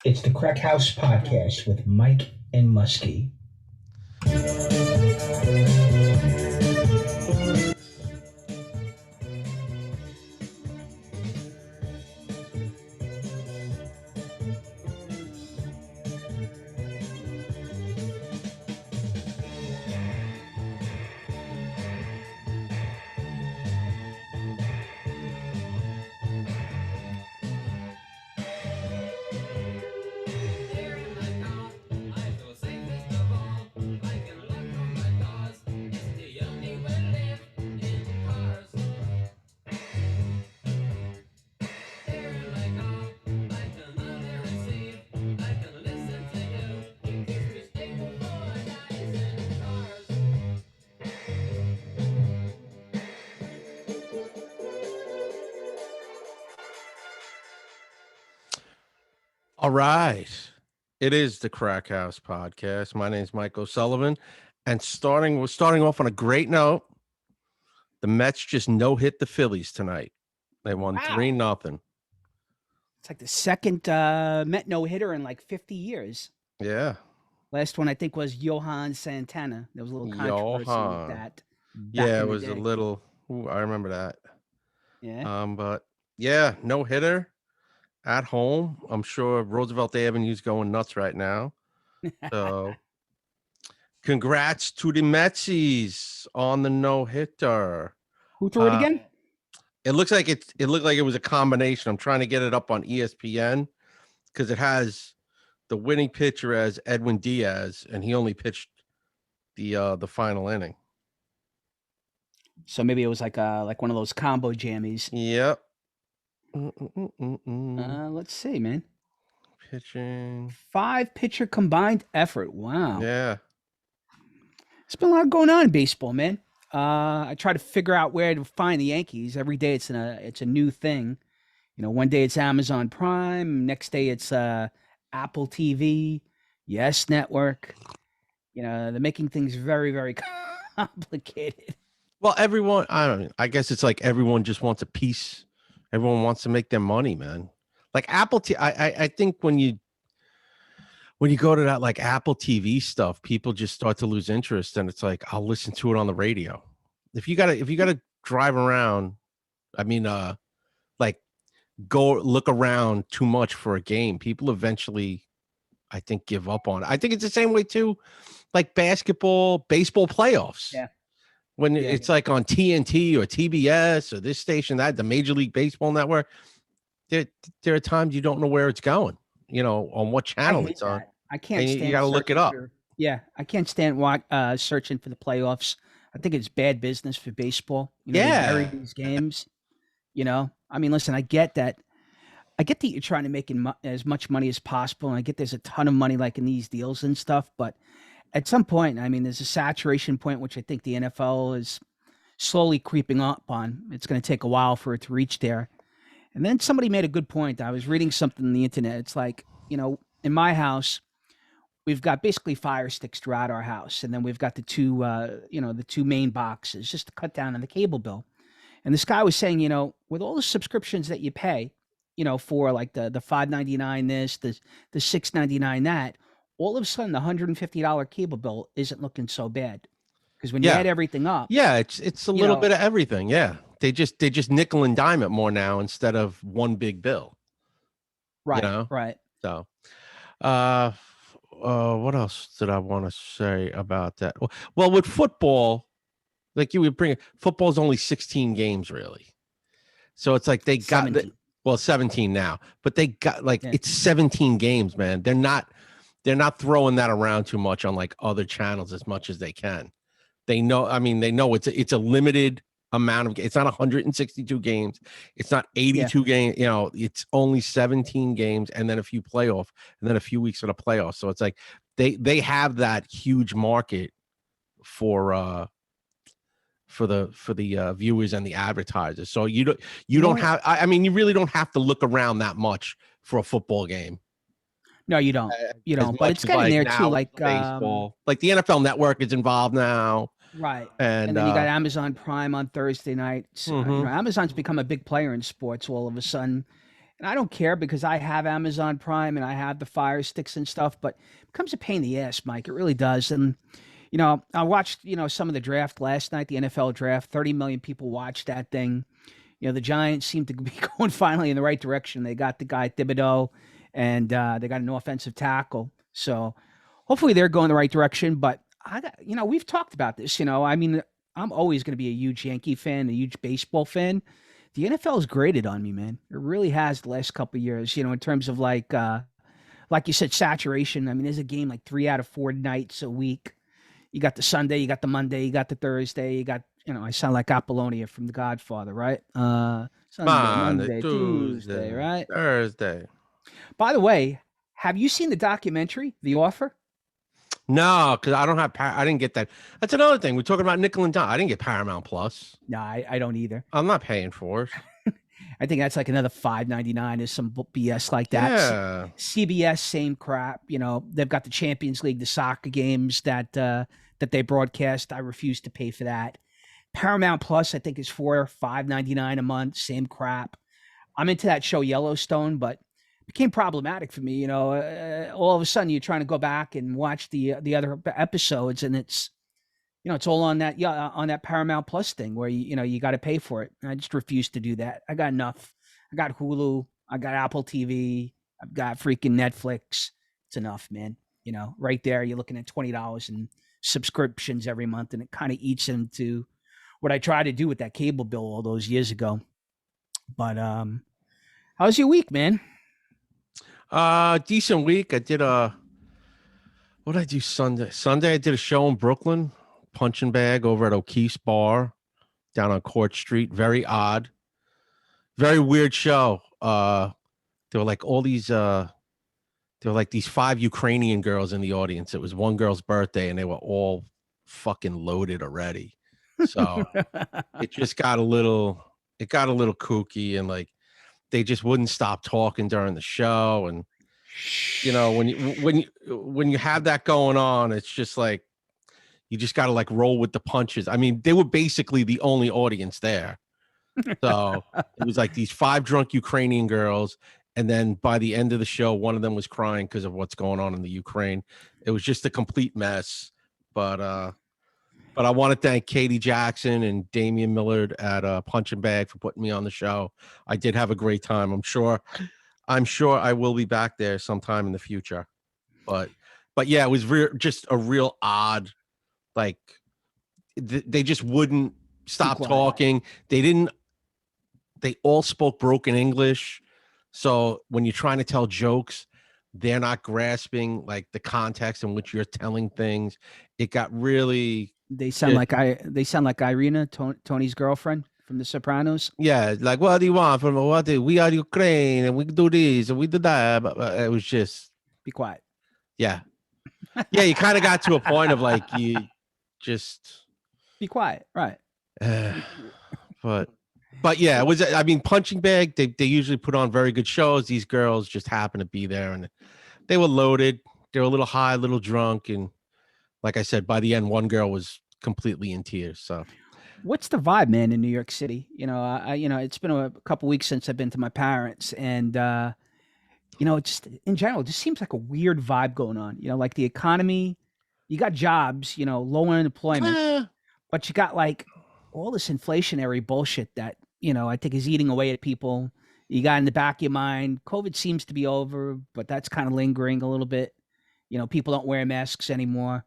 It's the Crack House Podcast with Mike and Muskie. All right. It is the Crack House Podcast. My name is Mike O'Sullivan. And we're starting off on a great note. The Mets just no-hit the Phillies tonight. They won 3-0. It's like the second Met no-hitter in like 50 years. Yeah. Last one, I think, was Johan Santana. There was a little controversy with that. Yeah, it was a little... Ooh, I remember that. Yeah. But, yeah, no-hitter at home. I'm sure Roosevelt Avenue's going nuts right now. So... Congrats to the Metsies on the no-hitter. Who threw it again? It looked like it was a combination. I'm trying to get it up on ESPN because it has the winning pitcher as Edwin Diaz, and he only pitched the final inning. So maybe it was like one of those combo jammies. Yep. Let's see, man. Pitching. 5-pitcher combined effort. Wow. Yeah. There's been a lot going on in baseball, man. I try to figure out where to find the Yankees. Every day it's a new thing. You know, one day it's Amazon Prime, next day it's Apple TV, Yes Network. You know, they're making things very, very complicated. Well, I guess it's like everyone just wants a piece. Everyone wants to make their money, man. Like Apple TV, I think when you go to that like Apple TV stuff, people just start to lose interest, and it's like I'll listen to it on the radio. If you gotta drive around, I mean, like go look around too much for a game, people eventually, I think, give up on it. I think it's the same way too, like basketball, baseball playoffs. Yeah. When it's like on TNT or TBS or this station, that the Major League Baseball Network, there are times you don't know where it's going. You know, on what channel it's on. I can't stand. You got to look it up. I can't stand searching for the playoffs. I think it's bad business for baseball. You know, yeah, they bury these games. You know, I mean, listen, I get that. I get that you're trying to make as much money as possible, and I get there's a ton of money like in these deals and stuff. But at some point, I mean, there's a saturation point, which I think the NFL is slowly creeping up on. It's going to take a while for it to reach there. And then somebody made a good point. I was reading something on the internet. It's like, you know, in my house, we've got basically Fire Sticks throughout our house. And then we've got the two main boxes just to cut down on the cable bill. And this guy was saying, you know, with all the subscriptions that you pay, you know, for like the $5.99 this, the $6.99 that, all of a sudden the $150 cable bill isn't looking so bad. Because when you add everything up. Yeah, it's a little bit of everything. Yeah. They just nickel and dime it more now instead of one big bill. Right. You know? Right. So what else did I want to say about that? Well, with football, like you would bring it, football's only 16 games really. So it's like they got 17 now, but they got it's 17 games, man. They're not throwing that around too much on like other channels as much as they can. They know it's a limited amount of, it's not 162 games, it's not 82 games, you know, it's only 17 games and then a few playoff and then a few weeks of the playoffs. So it's like they have that huge market for the viewers and the advertisers. So you don't have, I mean, you really don't have to look around that much for a football game. No, you don't. You don't. But it's getting there too, like baseball. Like the NFL Network is involved now. Right. And then you got Amazon Prime on Thursday night. So, you know, Amazon's become a big player in sports all of a sudden. and I don't care because I have Amazon Prime and I have the Fire Sticks and stuff, but it becomes a pain in the ass, Mike. It really does. And I watched some of the draft last night, the NFL draft. 30 million people watched that thing. The Giants seem to be going finally in the right direction. They got the guy Thibodeau, and they got an offensive tackle. So hopefully they're going the right direction. But we've talked about this. I mean, I'm always going to be a huge Yankee fan, a huge baseball fan. The NFL has graded on me, man. It really has the last couple of years. In terms of like you said, saturation. I mean, there's a game like 3 out of 4 nights a week. You got the Sunday, you got the Monday, you got the Thursday, you got. I sound like Apollonia from The Godfather, right? Sunday, Monday, Tuesday, right? Thursday. By the way, have you seen the documentary, The Offer? No, because I don't have. I didn't get that. That's another thing. We're talking about nickel and dime. I didn't get Paramount Plus. No, I don't either. I'm not paying for it. I think that's like another $5.99 is some BS like that. Yeah. CBS, same crap. They've got the Champions League, the soccer games that they broadcast. I refuse to pay for that. Paramount Plus, I think, is $5.99 a month. Same crap. I'm into that show Yellowstone, but it became problematic for me. All of a sudden you're trying to go back and watch the other episodes, and it's all on that Paramount Plus thing where you got to pay for it. And I just refuse to do that. I got enough. I got Hulu. I got Apple TV. I've got freaking Netflix. It's enough, man. Right there, you're looking at $20 in subscriptions every month, and it kind of eats into what I tried to do with that cable bill all those years ago. But how's your week, man? Decent week. I did what did I do Sunday? Sunday I did a show in Brooklyn, punching bag over at O'Keefe's Bar down on Court Street. Very odd. Very weird show. There were like all these these 5 Ukrainian girls in the audience. It was one girl's birthday and they were all fucking loaded already. So it just got a little kooky, and like they just wouldn't stop talking during the show. And when you have that going on, it's just like you just got to like roll with the punches. I mean, they were basically the only audience there. So it was like these 5 drunk Ukrainian girls, and then by the end of the show, one of them was crying because of what's going on in the Ukraine. It was just a complete mess. But I want to thank Katie Jackson and Damian Millard at Punch and Bag for putting me on the show. I did have a great time. I'm sure I will be back there sometime in the future. But yeah, it was just a real odd, like they just wouldn't stop talking. They all spoke broken English. So when you're trying to tell jokes, they're not grasping like the context in which you're telling things. It got really. They sound like Irina, Tony's girlfriend from The Sopranos. Yeah, like what do you want from we are Ukraine and we do this and we do that. But it was just be quiet. Yeah, yeah. You kind of got to a point of like you just be quiet, right? But yeah, it was. I mean, Punching Bag. They usually put on very good shows. These girls just happened to be there, and they were loaded. They were a little high, a little drunk, and like I said, by the end, one girl was completely in tears. So, what's the vibe, man, in New York City? It's been a couple weeks since I've been to my parents, and just in general, it just seems like a weird vibe going on. Like the economy, you got jobs, low unemployment, but you got like all this inflationary bullshit that I think is eating away at people. You got in the back of your mind, COVID seems to be over, but that's kind of lingering a little bit. People don't wear masks anymore.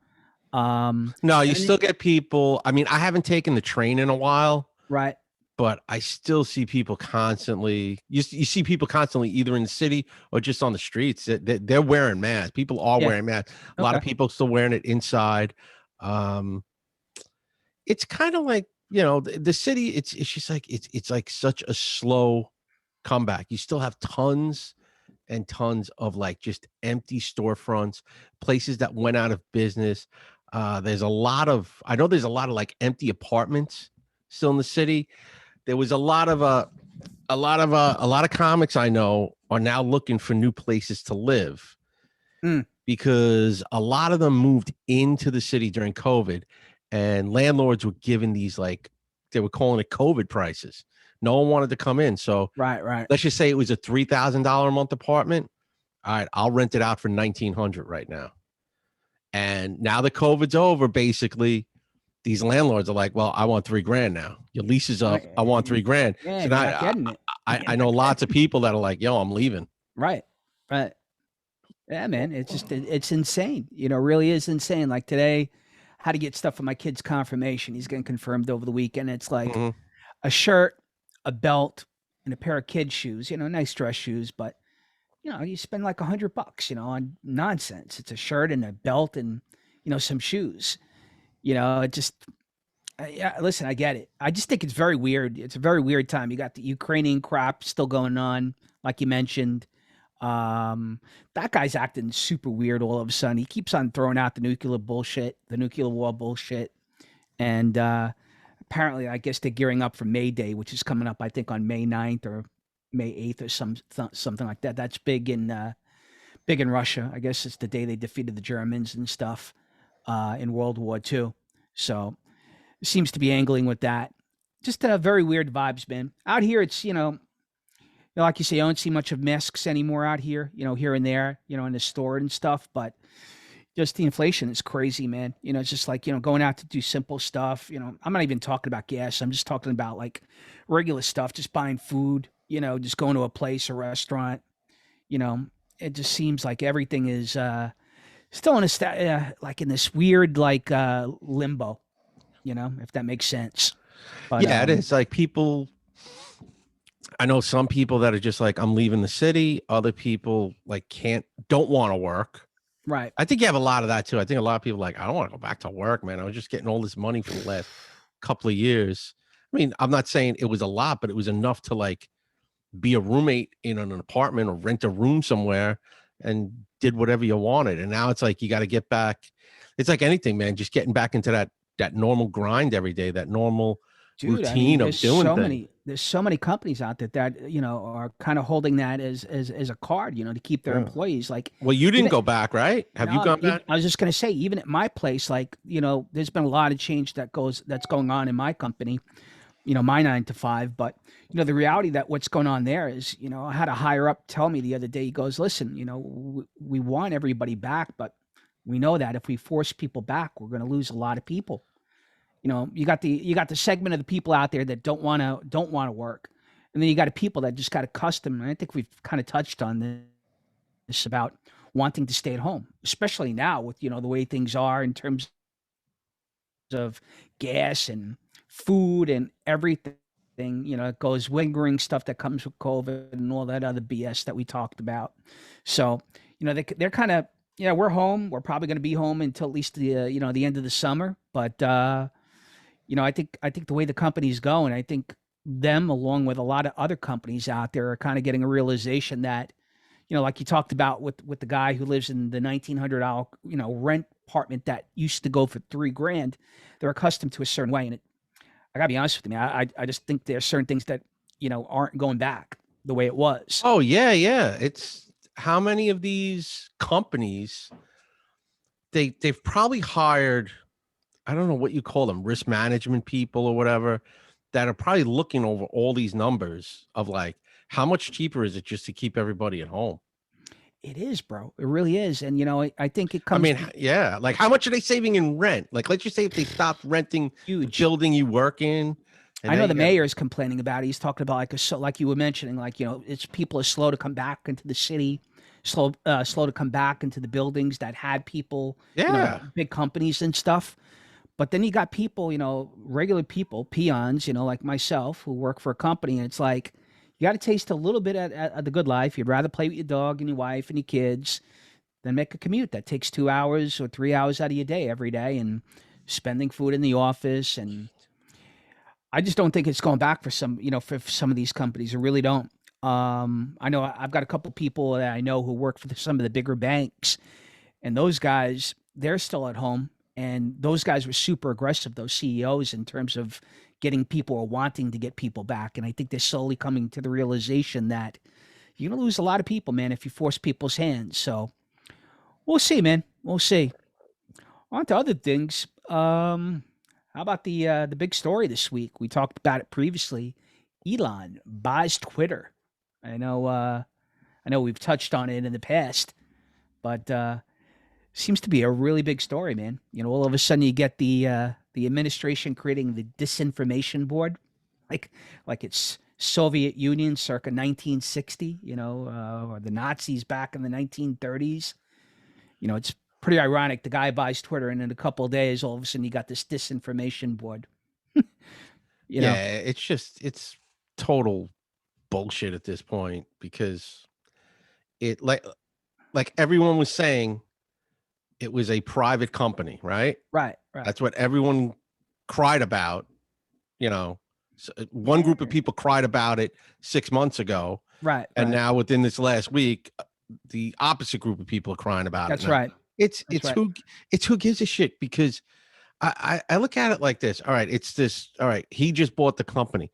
No, you still get people. I mean, I haven't taken the train in a while, right? But I still see people constantly. You see people constantly either in the city or just on the streets. They're wearing masks. People are wearing masks. A lot of people still wearing it inside. It's kind of like the city. It's just like it's like such a slow comeback. You still have tons and tons of like just empty storefronts, places that went out of business. There's a lot of like empty apartments still in the city. There was a lot of comics I know are now looking for new places to live because a lot of them moved into the city during COVID, and landlords were given these, like, they were calling it COVID prices. No one wanted to come in. So Right. let's just say it was a $3,000 a month apartment. All right, I'll rent it out for $1,900 right now. And now that COVID's over, basically, these landlords are like, well, I want $3,000 now. Your lease is up. I want $3,000. Yeah, So you're not getting it. I know lots of people that are like, yo, I'm leaving. Right. Yeah, man. It's just, it's insane. You know, really is insane. Like today, how to get stuff for my kid's confirmation. He's getting confirmed over the weekend. It's like a shirt, a belt, and a pair of kid shoes, you know, nice dress shoes, but you know, you spend like $100, you know, on nonsense. It's a shirt and a belt and, you know, some shoes, you know, it just, yeah, listen, I get it. I just think it's very weird. It's a very weird time. You got the Ukrainian crap still going on, like you mentioned. That guy's acting super weird all of a sudden. He keeps on throwing out the nuclear bullshit, the nuclear war bullshit. And apparently, I guess they're gearing up for May Day, which is coming up, I think, on May 9th or May 8th or something like that. That's big in Russia. I guess it's the day they defeated the Germans and stuff in World War II. So it seems to be angling with that. Just very weird vibes, man. Out here, it's, you know, like you say, I don't see much of MUSKs anymore out here, you know, here and there, you know, in the store and stuff. But just the inflation is crazy, man. You know, it's just like, you know, going out to do simple stuff. You know, I'm not even talking about gas. I'm just talking about like regular stuff, just buying food, you know, just going to a place, a restaurant. You know, it just seems like everything is still in a like in this weird like limbo, you know, if that makes sense. But, yeah, it is like people. I know some people that are just like, I'm leaving the city. Other people like don't want to work. Right. I think you have a lot of that too. I think a lot of people are like, I don't want to go back to work, man. I was just getting all this money for the last couple of years. I mean, I'm not saying it was a lot, but it was enough to like be a roommate in an apartment or rent a room somewhere and did whatever you wanted. And now it's like, you got to get back. It's like anything, man, just getting back into that normal grind every day, that normal routine of doing things. There's so many companies out there that, you know, are kind of holding that as a card, you know, to keep their employees. Like, well, you didn't go back, right? Have you gone back? I was just going to say, even at my place, like, you know, there's been a lot of change that's going on in my company, you know, my 9 to 5. But, you know, the reality that what's going on there is, you know, I had a higher up tell me the other day, he goes, listen, you know, we want everybody back, but we know that if we force people back, we're going to lose a lot of people. You know, you got the segment of the people out there that don't want to work, and then you got people that just got accustomed. And I think we've kind of touched on this about wanting to stay at home, especially now with, you know, the way things are in terms of gas and food and everything. You know, it goes lingering stuff that comes with COVID and all that other BS that we talked about. So, you know, they're kind of, yeah, we're home. We're probably going to be home until at least the you know, the end of the summer, but. You know, I think the way the company's going, I think them, along with a lot of other companies out there, are kind of getting a realization that, you know, like you talked about with the guy who lives in the $1,900, you know, rent apartment that used to go for $3,000. They're accustomed to a certain way, and I gotta be honest with you, I just think there are certain things that, you know, aren't going back the way it was. Oh yeah. It's how many of these companies they've probably hired, I don't know what you call them, risk management people or whatever, that are probably looking over all these numbers of like, how much cheaper is it just to keep everybody at home? It is, bro. It really is. And, you know, I think it comes. I mean, yeah. Like, how much are they saving in rent? Like, let's just say if they stopped renting the building you work in. I know the mayor is complaining about it. He's talking about like you were mentioning, like, you know, it's people are slow to come back into the city, slow to come back into the buildings that had people, yeah, you know, big companies and stuff. But then you got people, you know, regular people, peons, you know, like myself, who work for a company, and it's like, you got to taste a little bit of the good life. You'd rather play with your dog and your wife and your kids than make a commute that takes 2 hours or 3 hours out of your day every day, and spending food in the office. And I just don't think it's going back for some of these companies. I really don't. I know I've got a couple people that I know who work for some of the bigger banks, and those guys, they're still at home. And those guys were super aggressive, those CEOs, in terms of getting people or wanting to get people back. And I think they're slowly coming to the realization that you're going to lose a lot of people, man, if you force people's hands. So we'll see, man. We'll see. On to other things. How about the big story this week? We talked about it previously. Elon buys Twitter. I know we've touched on it in the past, but seems to be a really big story, man. You know, all of a sudden you get the administration creating the disinformation board, like it's Soviet Union circa 1960, you know, or the Nazis back in the 1930s. You know, it's pretty ironic. The guy buys Twitter, and in a couple of days, all of a sudden you got this disinformation board. You know, Yeah, it's total bullshit at this point, because it like everyone was saying, it was a private company, right? right. That's what everyone cried about. You know, one group of people cried about it 6 months ago, Right. and now within this last week, the opposite group of people are crying about That's it. Now. right. It's That's right. who gives a shit, because I look at it like this. All right, it's this. All right, he just bought the company.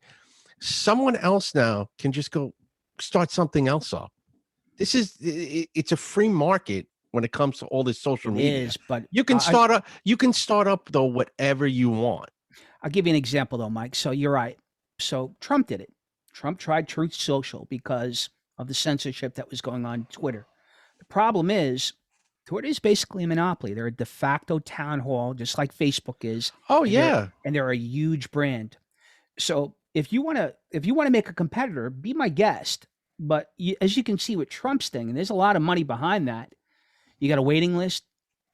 Someone else now can just go start something else up. This is it's a free market when it comes to all this social media. But you can start up though whatever you want. I'll give you an example though, Mike. So you're right. So Trump did it. Trump tried Truth Social because of the censorship that was going on Twitter. The problem is Twitter is basically a monopoly. They're a de facto town hall, just like Facebook is. Oh yeah. And they're a huge brand. So if you want to make a competitor, be my guest. But as you can see with Trump's thing, and there's a lot of money behind that, you got a waiting list,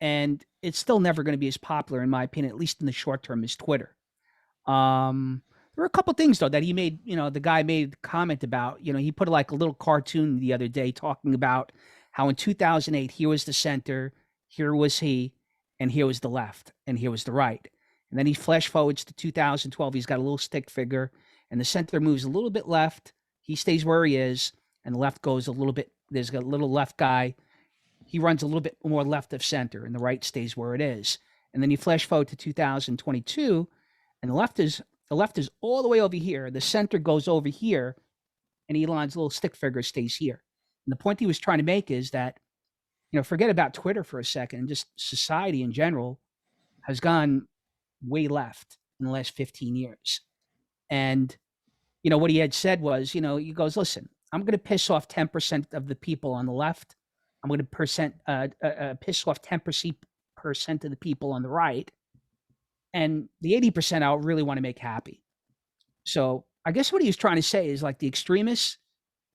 and it's still never going to be as popular, in my opinion, at least in the short term, as Twitter. There were a couple things though that he made. You know, the guy made a comment about. You know, he put like a little cartoon the other day talking about how in 2008 here was the center, here was he, and here was the left, and here was the right. And then he flash forwards to 2012. He's got a little stick figure, and the center moves a little bit left. He stays where he is, and the left goes a little bit. There's a little left guy. He runs a little bit more left of center, and the right stays where it is. And then you flash forward to 2022, and the left is all the way over here. The center goes over here, and Elon's little stick figure stays here. And the point he was trying to make is that, you know, forget about Twitter for a second. Just society in general has gone way left in the last 15 years. And, you know, what he had said was, you know, he goes, listen, I'm going to piss off 10% of the people on the left. I'm going to piss off 10% of the people on the right. And the 80% I really want to make happy. So I guess what he was trying to say is, like, the extremists,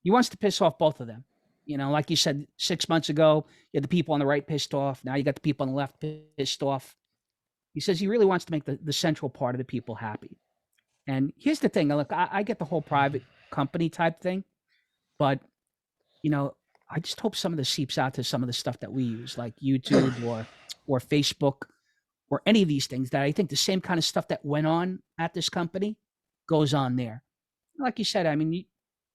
he wants to piss off both of them. You know, like you said 6 months ago, you had the people on the right pissed off. Now you got the people on the left pissed off. He says he really wants to make the central part of the people happy. And here's the thing. Look, I get the whole private company type thing, but, you know, I just hope some of this seeps out to some of the stuff that we use, like YouTube or Facebook or any of these things, that I think the same kind of stuff that went on at this company goes on there. Like you said, I mean,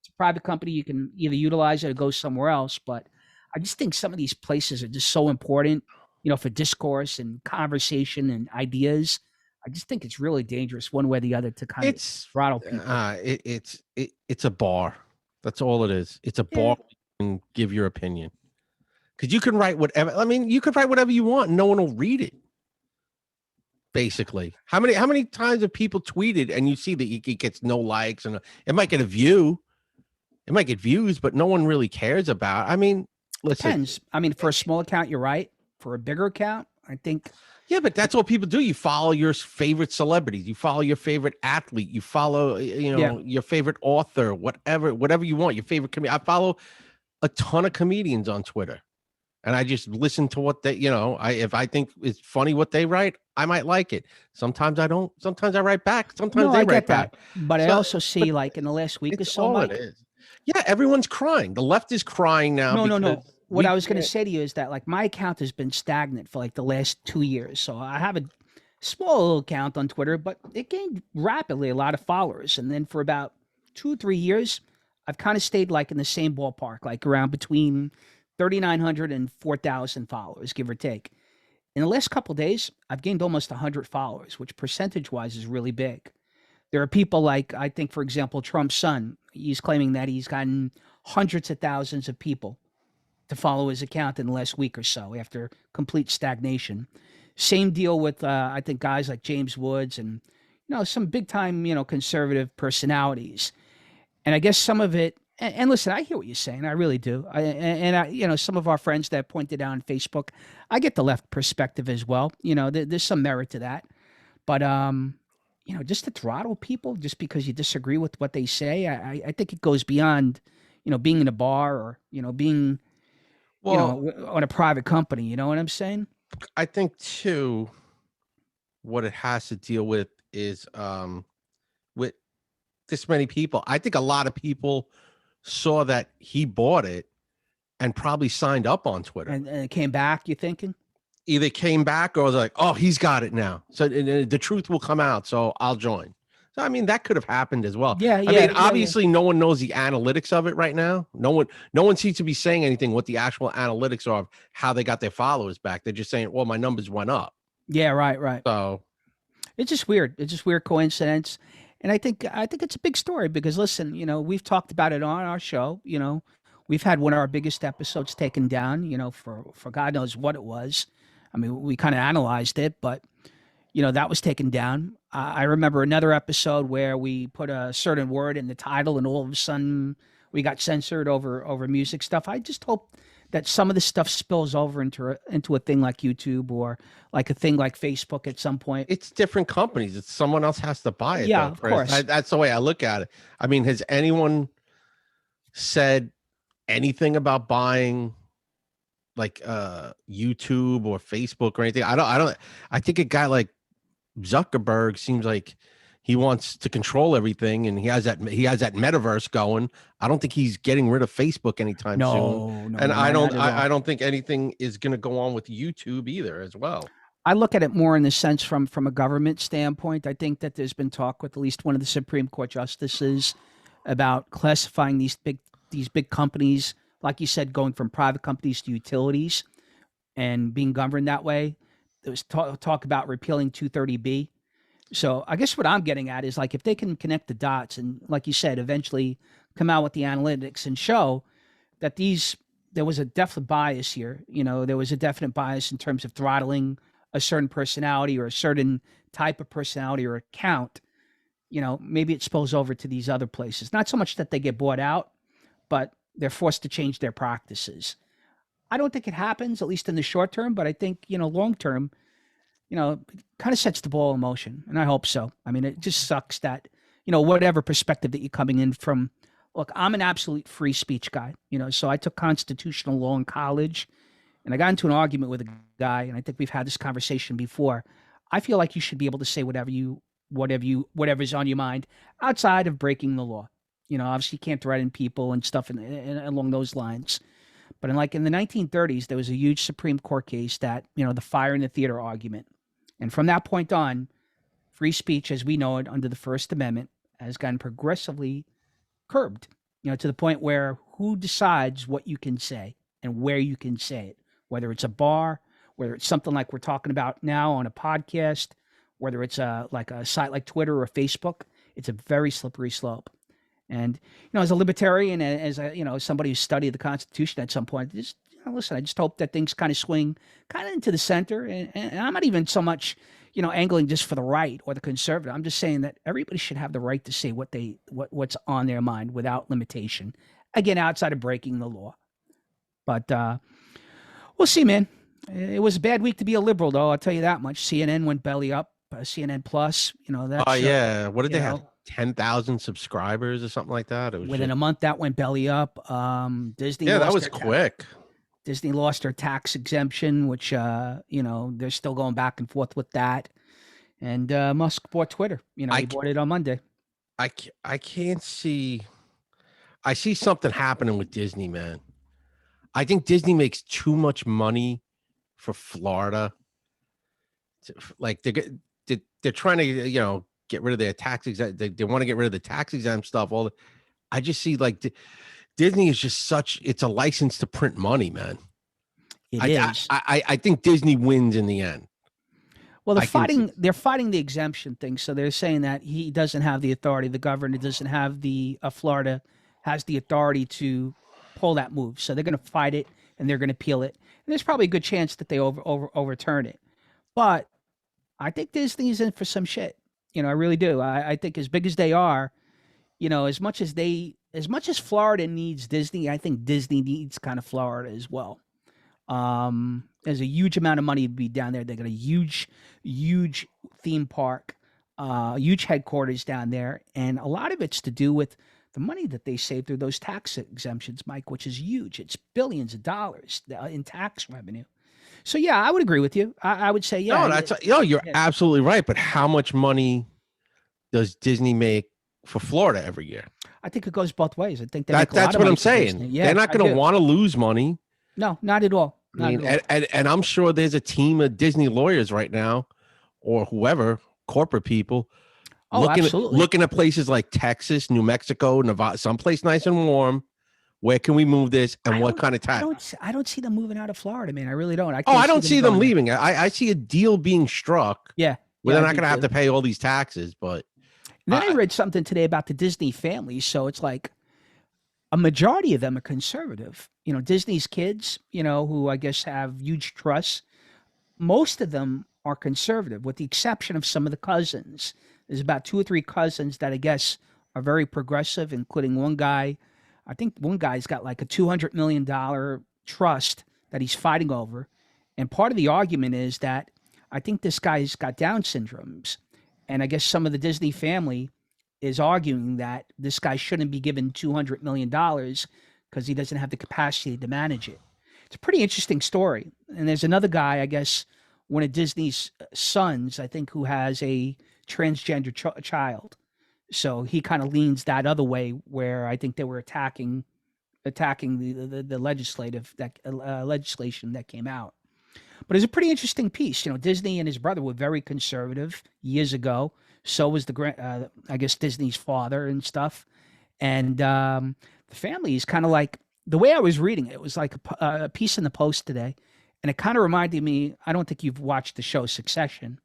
it's a private company. You can either utilize it or go somewhere else. But I just think some of these places are just so important, you know, for discourse and conversation and ideas. I just think it's really dangerous one way or the other to kind of throttle people. It's a bar. That's all it is. It's a bar. And give your opinion, because you can write whatever. I mean, you could write whatever you want, and no one will read it. Basically, how many times have people tweeted and you see that it gets no likes, and it might get a view, it might get views, but no one really cares about. I mean, listen. Depends. I mean, for a small account, you're right. For a bigger account, I think. Yeah, but that's what people do. You follow your favorite celebrities. You follow your favorite athlete. You follow, you know, your favorite author. Whatever you want. Your favorite comedian. I follow a ton of comedians on Twitter, and I just listen to what they, you know, if I think it's funny what they write, I might like it. Sometimes I don't. Sometimes I write back. Sometimes they write back. But I also see, like, in the last week or so, Mike, it is. Yeah, everyone's crying. The left is crying now. No. What I was going to say to you is that, like, my account has been stagnant for like the last 2 years. So I have a small account on Twitter, but it gained rapidly a lot of followers. And then for about 2 or 3 years, I've kind of stayed like in the same ballpark, like around between 3,900 and 4,000 followers, give or take. In the last couple of days, I've gained almost 100 followers, which percentage-wise is really big. There are people like, I think, for example, Trump's son. He's claiming that he's gotten hundreds of thousands of people to follow his account in the last week or so after complete stagnation. Same deal with, I think, guys like James Woods and, you know, some big-time, you know, conservative personalities. And I guess some of it, and listen, I hear what you're saying. I really do. Some of our friends that pointed out on Facebook, I get the left perspective as well. There's some merit to that. But, just to throttle people just because you disagree with what they say, I think it goes beyond, being in a bar or, being, on a private company. You know what I'm saying? I think too, what it has to deal with is with this many people. I think a lot of people saw that he bought it and probably signed up on Twitter. And it came back, you thinking? Either came back or was like, oh, he's got it now. So the truth will come out. So I'll join. So, I mean, that could have happened as well. Obviously no one knows the analytics of it right now. No one seems to be saying anything what the actual analytics are of how they got their followers back. They're just saying, well, my numbers went up. Yeah, right. So it's just weird. It's just weird coincidence. And I think it's a big story because listen, we've talked about it on our show. We've had one of our biggest episodes taken down, for God knows what it was. I mean, we kind of analyzed it, but that was taken down. I remember another episode where we put a certain word in the title and all of a sudden we got censored over music stuff. I just hope that some of this stuff spills over into a thing like YouTube or like a thing like Facebook at some point. It's different companies. It's someone else has to buy it. Yeah, though, of course. That's the way I look at it. I mean, has anyone said anything about buying like YouTube or Facebook or anything? I think a guy like Zuckerberg seems like he wants to control everything, and he has that metaverse going. I don't think he's getting rid of Facebook anytime soon. And I don't think anything is going to go on with YouTube either as well. I look at it more in the sense from a government standpoint. I think that there's been talk with at least one of the Supreme Court justices about classifying these big companies, like you said, going from private companies to utilities and being governed that way. There was talk about repealing 230B. So I guess what I'm getting at is like if they can connect the dots and, like you said, eventually come out with the analytics and show that there was a definite bias here. There was a definite bias in terms of throttling a certain personality or a certain type of personality or account. Maybe it spills over to these other places. Not so much that they get bought out, but they're forced to change their practices. I don't think it happens, at least in the short term, but I think, long term, it kind of sets the ball in motion, and I hope so. I mean, it just sucks that, whatever perspective that you're coming in from. Look, I'm an absolute free speech guy, so I took constitutional law in college, and I got into an argument with a guy, and I think we've had this conversation before. I feel like you should be able to say whatever's on your mind outside of breaking the law. Obviously you can't threaten people and stuff and along those lines. But in the 1930s, there was a huge Supreme Court case that, the fire in the theater argument. And from that point on, free speech as we know it under the First Amendment has gotten progressively curbed, to the point where who decides what you can say and where you can say it, whether it's a bar, whether it's something like we're talking about now on a podcast, whether it's like a site like Twitter or Facebook. It's a very slippery slope. And, as a libertarian, as somebody who studied the Constitution at some point, just, listen, I just hope that things kind of swing kind of into the center. And I'm not even so much, angling just for the right or the conservative. I'm just saying that everybody should have the right to say what's on their mind without limitation. Again, outside of breaking the law. But we'll see, man. It was a bad week to be a liberal, though. I'll tell you that much. CNN went belly up. CNN Plus, that. Oh, yeah. What did they have? 10,000 subscribers or something like that. It was within a month that went belly up. Disney. Yeah, that was quick. Disney lost their tax exemption, which they're still going back and forth with that. And Musk bought Twitter. He bought it on Monday. I can't see. I see something happening with Disney, man. I think Disney makes too much money for Florida. Like they're trying to get rid of their tax exempt. They want to get rid of the tax exempt stuff. I just see like Disney is just it's a license to print money, man. It is. I think Disney wins in the end. Well, they're fighting the exemption thing. So they're saying that he doesn't have the authority. The governor doesn't have Florida has the authority to pull that move. So they're going to fight it and they're going to appeal it. And there's probably a good chance that they overturn it. But I think Disney's in for some shit. I really do. I think as big as they are, as much as they as much as Florida needs Disney, I think Disney needs kind of Florida as well. There's a huge amount of money to be down there. They got a huge theme park, huge headquarters down there, and a lot of it's to do with the money that they save through those tax exemptions, Mike, which is huge. It's billions of dollars in tax revenue. So yeah, I would agree with you. I would say yeah. No, you're absolutely right. But how much money does Disney make for Florida every year? I think it goes both ways. I think that's what I'm saying. Yeah, they're not going to want to lose money. No, not at all. And I'm sure there's a team of Disney lawyers right now, or whoever, corporate people, looking at places like Texas, New Mexico, Nevada, someplace nice and warm. Where can we move this, and what kind of tax? I don't see them moving out of Florida, man. I really don't. I don't see them leaving. I see a deal being struck. Yeah, where they're not going to have to pay all these taxes. But then I read something today about the Disney family. So it's like a majority of them are conservative. You know, Disney's kids, you know, who I guess have huge trusts, most of them are conservative, with the exception of some of the cousins. There's about 2 or 3 cousins that I guess are very progressive, including one guy. I think one guy's got like a $200 million trust that he's fighting over. And part of the argument is that I think this guy's got Down syndromes. And I guess some of the Disney family is arguing that this guy shouldn't be given $200 million because he doesn't have the capacity to manage it. It's a pretty interesting story. And there's another guy, I guess, one of Disney's sons, I think, who has a transgender child. So he kind of leans that other way, where I think they were attacking the legislation that came out. But it's a pretty interesting piece. You know, Disney and his brother were very conservative years ago. So was I guess Disney's father and stuff. And the family is kind of like, the way I was reading it, it was like a piece in the Post today, and it kind of reminded me. I don't think you've watched the show Succession,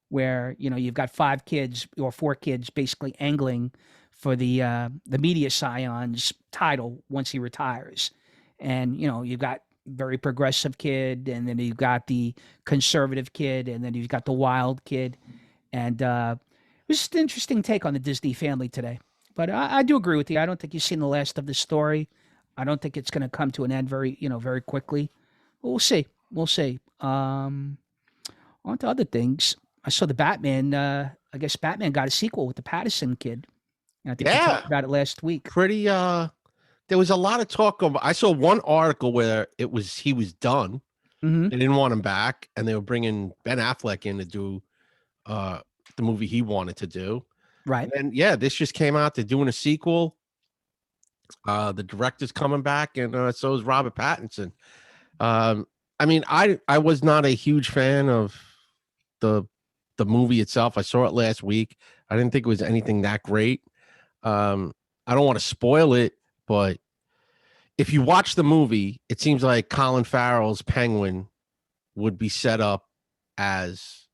where, you know, you've got 5 kids or 4 kids basically angling for the media scion's title once he retires. And, you know, you've got very progressive kid, and then you've got the conservative kid, and then you've got the wild kid. And it was just an interesting take on the Disney family today. But I do agree with you. I don't think you've seen the last of the story. I don't think it's going to come to an end very quickly. But we'll see. We'll see. On to other things. I saw the Batman. I guess Batman got a sequel with the Pattinson kid. And I think we talked about it last week. Pretty. There was a lot of talk of. I saw one article where he was done. Mm-hmm. They didn't want him back, and they were bringing Ben Affleck in to do the movie he wanted to do. Right. And this just came out. They're doing a sequel. The director's coming back, and so is Robert Pattinson. I mean, I was not a huge fan of the movie itself. I saw it last week. I didn't think it was anything that great. I don't want to spoil it, but if you watch the movie, it seems like Colin Farrell's Penguin would be set up as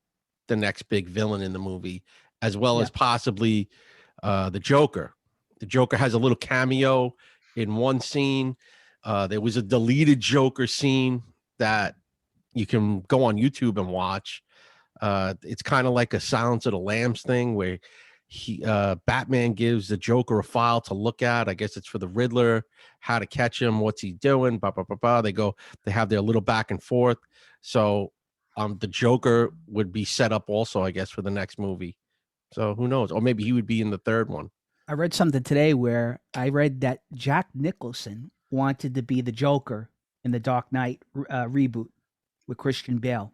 the next big villain in the movie, as well as possibly the Joker. The Joker has a little cameo in one scene. There was a deleted Joker scene that you can go on YouTube and watch. It's kind of like a Silence of the Lambs thing, where Batman gives the Joker a file to look at. I guess it's for the Riddler, how to catch him, what's he doing, blah, blah, blah, blah. They have their little back and forth. So the Joker would be set up also, I guess, for the next movie. So who knows? Or maybe he would be in the third one. I read something today where I read that Jack Nicholson wanted to be the Joker in the Dark Knight reboot with Christian Bale.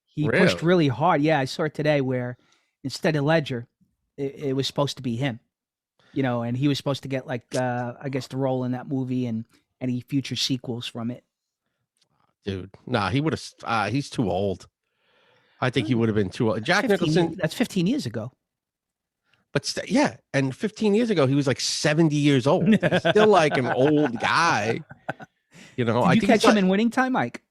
He pushed really hard. Yeah, I saw it today where instead of Ledger, it was supposed to be him. You know, and he was supposed to get like I guess the role in that movie and any future sequels from it. Dude, nah, he would have. He's too old. I think he would have been too old. Jack Nicholson. That's 15 years ago. But and 15 years ago, he was like 70 years old. He's still like an old guy. You know, Did you catch him in Winning Time, Mike?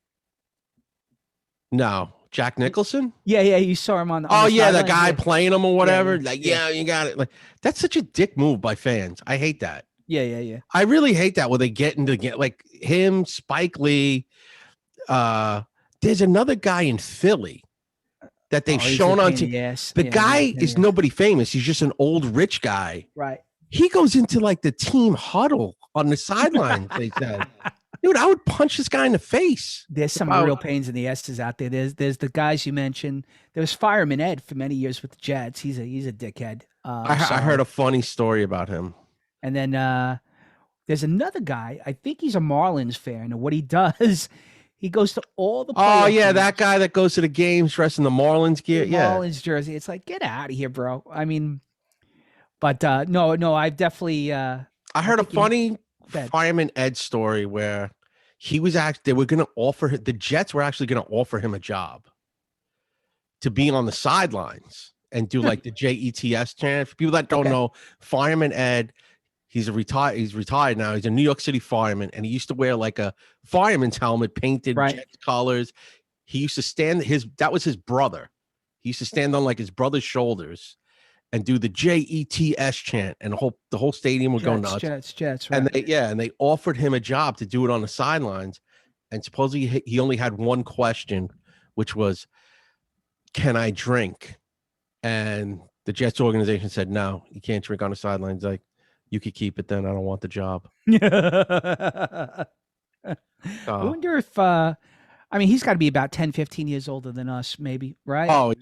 No, Jack Nicholson. Yeah, you saw him on the. The guy playing him or whatever. You got it. Like, that's such a dick move by fans. I hate that. Yeah. I really hate that when they get like him, Spike Lee. There's another guy in Philly that they've shown on TV. The guy is nobody famous. He's just an old rich guy. Right. He goes into like the team huddle on the sideline. They said, dude, I would punch this guy in the face. There's some real pains in the S's out there. There's the guys you mentioned. There was Fireman Ed for many years with the Jets. He's a dickhead. I heard a funny story about him. And then there's another guy. I think he's a Marlins fan. And what he does, he goes to all the Oh yeah, games. that guy that goes to the games dressed in the Marlins gear. Marlins jersey. It's like, get out of here, bro. I mean, but no, I've definitely. I heard a funny Fireman Ed story where he was they were going to offer the Jets were actually going to offer him a job to be on the sidelines and do like the JETS chant. For people that don't know, Fireman Ed, he's retired now. He's a New York City fireman, and he used to wear like a fireman's helmet painted Jets colors. He used to stand that was his brother. He used to stand on like his brother's shoulders and do the JETS chant, and the whole stadium would go nuts. Jets, right. And they offered him a job to do it on the sidelines, and supposedly he only had one question, which was, "Can I drink?" And the Jets organization said, "No, you can't drink on the sidelines." Like, you could keep it then. I don't want the job. I wonder if I mean, he's got to be about 10, 15 years older than us, maybe, right? Oh,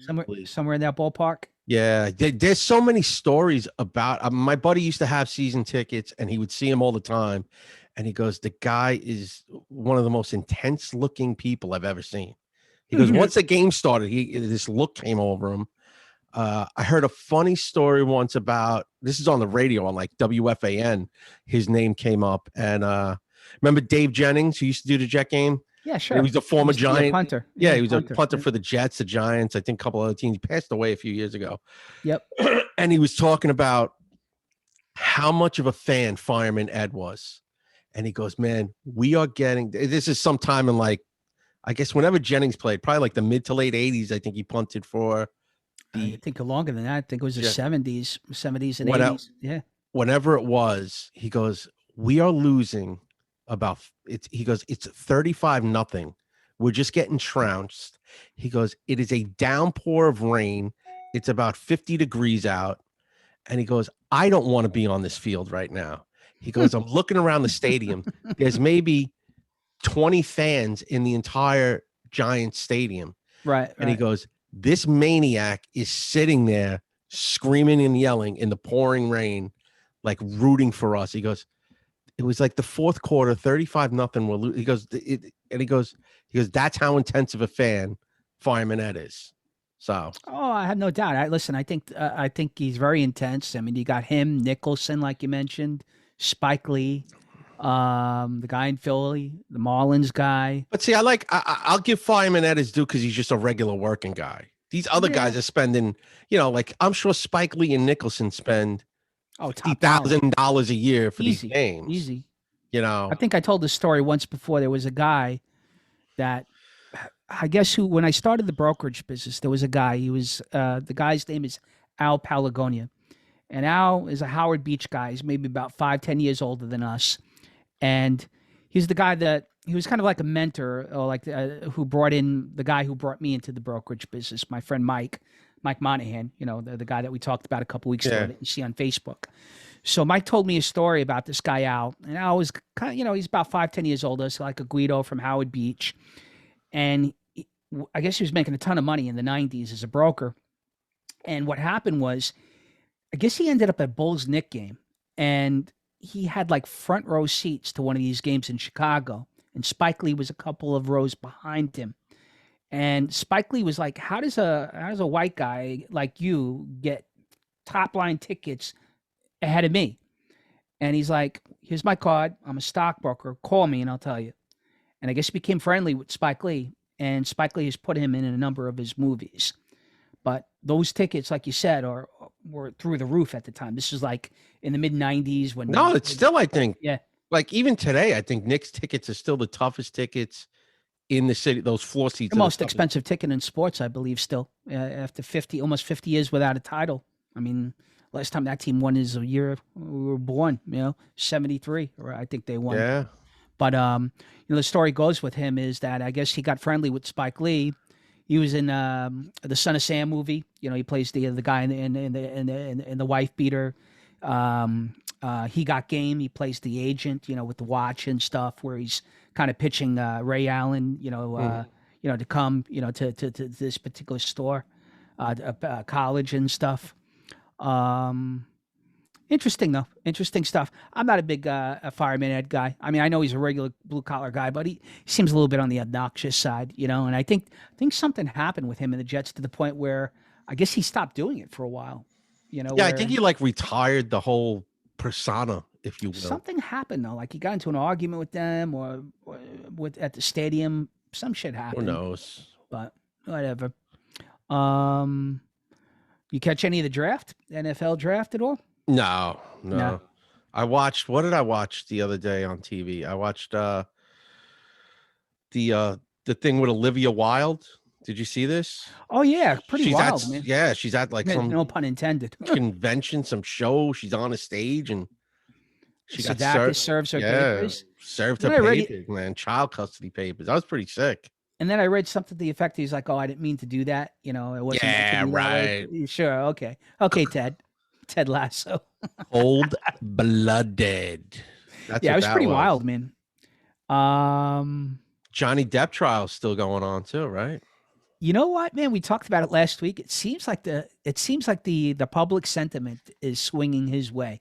somewhere in that ballpark. Yeah, there's so many stories about my buddy used to have season tickets, and he would see him all the time, and he goes, the guy is one of the most intense looking people I've ever seen. He goes, once the game started, this look came over him. I heard a funny story once about, this is on the radio on like WFAN, his name came up, and remember Dave Jennings, who used to do the Jet game? Yeah, sure. He was a former Giant punter. Yeah, he was a punter for the Jets, the Giants, I think a couple other teams. He passed away a few years ago. Yep. And he was talking about how much of a fan Fireman Ed was. And he goes, man, we are getting, this is sometime in like, I guess whenever Jennings played, probably like the mid to late 80s, I think he punted for I think longer than that. I think it was the 70s and 80s. Yeah. Whenever it was, he goes, we are losing about he goes, it's 35-0. We're just getting trounced. He goes, it is a downpour of rain. It's about 50 degrees out. And he goes, I don't want to be on this field right now. He goes, I'm looking around the stadium. There's maybe 20 fans in the entire Giants stadium. Right. And he goes, this maniac is sitting there screaming and yelling in the pouring rain, like rooting for us. He goes, it was like the fourth quarter, 35-0. We're losing. He goes, he goes, that's how intense of a fan Fireman Ed is. So, I have no doubt. I think he's very intense. I mean, you got him, Nicholson, like you mentioned, Spike Lee, the guy in Philly, the Marlins guy. But see, I'll give Fireman Ed his due because he's just a regular working guy. These other guys are spending, like I'm sure Spike Lee and Nicholson spend $50,000 a year for these games. Easy. I think I told this story once before. There was a guy that I guess when I started the brokerage business, there was a guy. He was the guy's name is Al Palagonia, and Al is a Howard Beach guy. He's maybe about 5-10 years older than us, and he's the guy that he was kind of like a mentor, or like who brought in the guy who brought me into the brokerage business. My friend Mike Monahan, the guy that we talked about a couple weeks ago that you see on Facebook. So Mike told me a story about this guy Al, and Al was kind of, he's about 5-10 years older, so like a Guido from Howard Beach, and I guess he was making a ton of money in the 90s as a broker. And what happened was, I guess he ended up at Bulls Knick game, and he had like front row seats to one of these games in Chicago, and Spike Lee was a couple of rows behind him. And Spike Lee was like, how does a white guy like you get top line tickets ahead of me? And he's like, here's my card. I'm a stockbroker. Call me and I'll tell you. And I guess he became friendly with Spike Lee, and Spike Lee has put him in a number of his movies. But those tickets, like you said, were through the roof at the time. This is like in the mid 90s when. No, it's still, I think. Yeah. Like even today, I think Knicks tickets are still the toughest tickets in the city. Those floor seats. The most expensive ticket in sports, I believe, still after almost 50 years without a title. I mean, last time that team won is a year we were born, 73, or I think they won. Yeah. But the story goes with him is that I guess he got friendly with Spike Lee. He was in the Son of Sam movie. He plays the guy in the wife beater. He Got Game. He plays the agent, with the watch and stuff, where he's kind of pitching Ray Allen, to come, to this particular store, college and stuff. Interesting though. Interesting stuff. I'm not a big a Fireman Ed guy. I mean, I know he's a regular blue collar guy, but he seems a little bit on the obnoxious side, And I think something happened with him and the Jets to the point where I guess he stopped doing it for a while. Yeah, I think he retired the whole persona, if you will. Something happened though, like he got into an argument with them or with at the stadium. Some shit happened. Who knows? But whatever. You catch any of the draft, NFL draft at all? No. I watched. What did I watch the other day on TV? I watched the thing with Olivia Wilde. Did you see this? Oh yeah, pretty wild, man. Yeah, she's at like some, no pun intended, convention, some show. She's on a stage and she got serves her papers. Served her papers, man. Child custody papers. That was pretty sick. And then I read something to the effect he's like, "Oh, I didn't mean to do that. It wasn't." Yeah, right. Sure. Okay, Ted Lasso. Cold-blooded. It was pretty wild, man. Johnny Depp trial is still going on too, right? You know what, man? We talked about it last week. It seems like the public sentiment is swinging his way.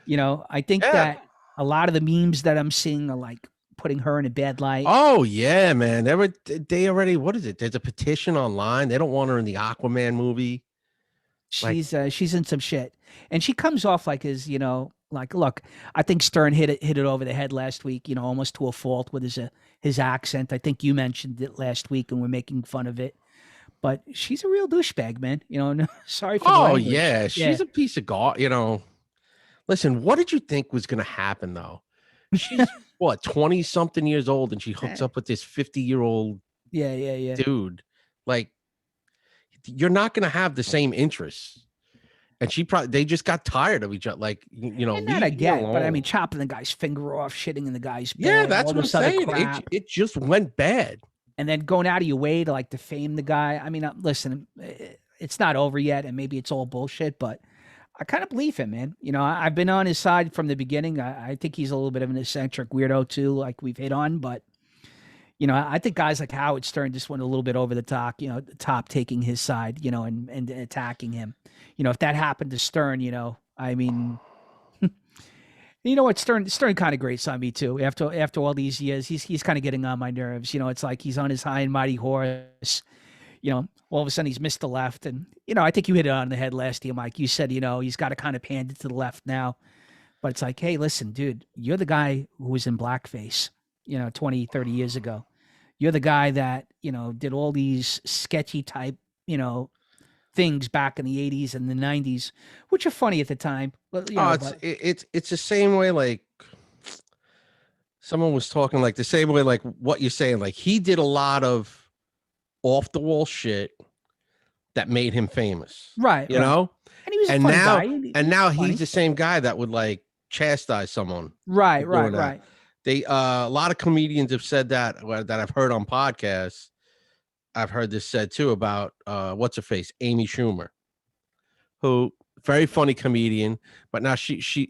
I think that a lot of the memes that I'm seeing are like putting her in a bad light. Oh yeah, man. They already. What is it? There's a petition online. They don't want her in the Aquaman movie. She's in some shit, and she comes off like look, I think Stern hit it over the head last week, almost to a fault with his accent. I think you mentioned it last week and we're making fun of it, but she's a real douchebag, man. Sorry for the language. Yeah, she's a piece of god. Listen, what did you think was going to happen though? She's what, 20 something years old, and she hooks up with this 50-year-old dude. Like, you're not going to have the same interests. And they just got tired of each other. Like, And that I get, but I mean, chopping the guy's finger off, shitting in the guy's bed. Yeah, that's what I'm saying. It just went bad. And then going out of your way to like defame the guy. I mean, listen, it's not over yet, and maybe it's all bullshit, but I kind of believe him, man. I've been on his side from the beginning. I think he's a little bit of an eccentric weirdo too, like we've hit on, but I think guys like Howard Stern just went a little bit over the top, taking his side, and attacking him. If that happened to Stern, I mean, you know what, Stern kind of grates on me too. After all these years, he's kind of getting on my nerves. It's like he's on his high and mighty horse. All of a sudden he's missed the left, and I think you hit it on the head last year, Mike. You said he's got to kind of pan it to the left now, but it's like, hey, listen, dude, you're the guy who was in blackface, 20, 30 years ago. You're the guy that, did all these sketchy type, things back in the 80s and the 90s, which are funny at the time. But, it's the same way, like someone was talking, like the same way, like what you're saying, like he did a lot of off the wall shit that made him famous. Right. And he was a fun guy. And now he's the same guy that would like chastise someone. Right. They a lot of comedians have said that I've heard on podcasts. I've heard this said too about what's her face, Amy Schumer, who very funny comedian, but now she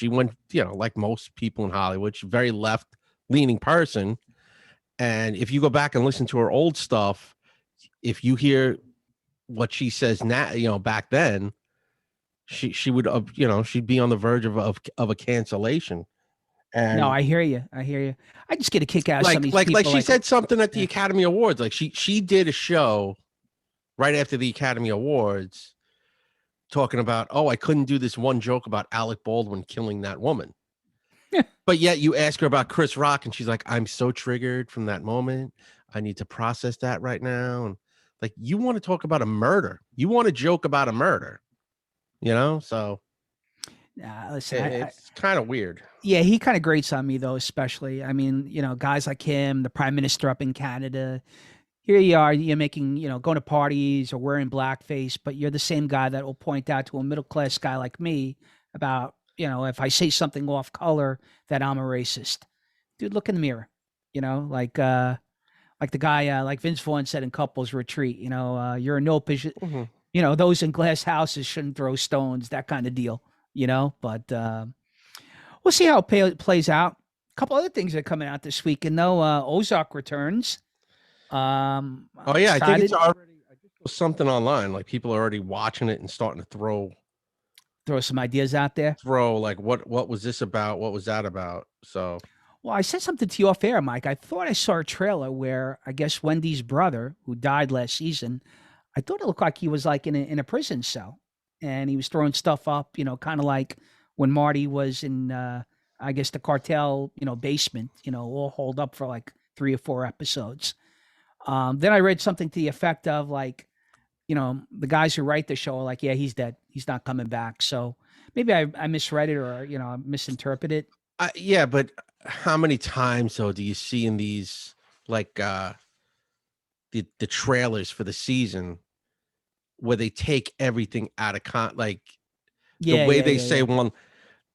went, like most people in Hollywood, she's a very left leaning person. And if you go back and listen to her old stuff, if you hear what she says now, back then, she would she'd be on the verge of a cancellation. And no, I hear you. I just get a kick out of some of these people. Like she said something at the Academy Awards. Like she did a show right after the Academy Awards talking about, I couldn't do this one joke about Alec Baldwin killing that woman. But yet you ask her about Chris Rock and she's like, I'm so triggered from that moment. I need to process that right now. And like, you want to talk about a murder. You want to joke about a murder, so. Listen, it's kind of weird. Yeah, he kind of grates on me though, especially. I mean, guys like him, the prime minister up in Canada. Here you are, you're making, going to parties or wearing blackface, but you're the same guy that will point out to a middle class guy like me about, if I say something off color, that I'm a racist. Dude, look in the mirror. Like the guy like Vince Vaughn said in Couples Retreat. You're a no position. Mm-hmm. Those in glass houses shouldn't throw stones. That kind of deal. but we'll see how it plays out. A couple other things that are coming out this weekend, though. Ozark returns. I'm Oh yeah, I think it's excited. already. I just saw something online. Like people are already watching it and starting to throw some ideas out there. Like what was this about? What was that about? So Well, I said something to you off air, Mike. I thought I saw a trailer where I guess Wendy's brother, who died last season, I thought it looked like he was like in a prison cell, and he was throwing stuff up, kind of like when Marty was in, I guess the cartel, basement, all holed up for like 3 or 4 episodes. Then I read something to the effect of like, the guys who write the show are like, yeah, he's dead. He's not coming back. So maybe I misread it or, I misinterpreted it. Yeah, but how many times though do you see in these like the trailers for the season where they take everything out of the way they say, well,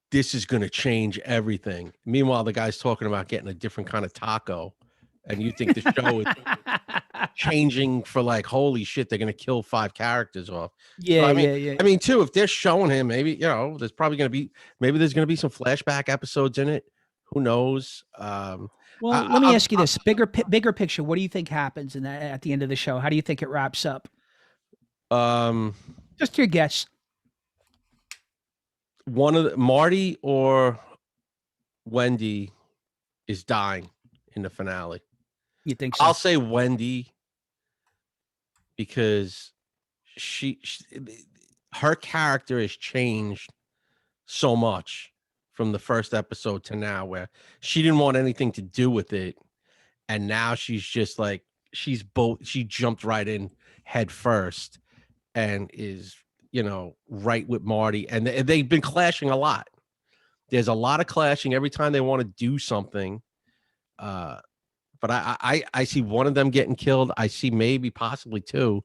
this is going to change everything. Meanwhile, the guy's talking about getting a different kind of taco, and you think the show is changing for like, holy shit, they're going to kill 5 characters off. Yeah, so, yeah. I mean, too, if they're showing him, maybe there's probably going to be there's going to be some flashback episodes in it. Who knows? Well, let me ask you this: bigger picture. What do you think happens at the end of the show? How do you think it wraps up? Just your guess. One of Marty or Wendy is dying in the finale. You think so? I'll say Wendy because her character has changed so much from the first episode to now, where she didn't want anything to do with it, and now she's just like she jumped right in head first and is right with Marty, and they've been clashing a lot. There's a lot of clashing every time they want to do something. But I see one of them getting killed. I see maybe possibly 2,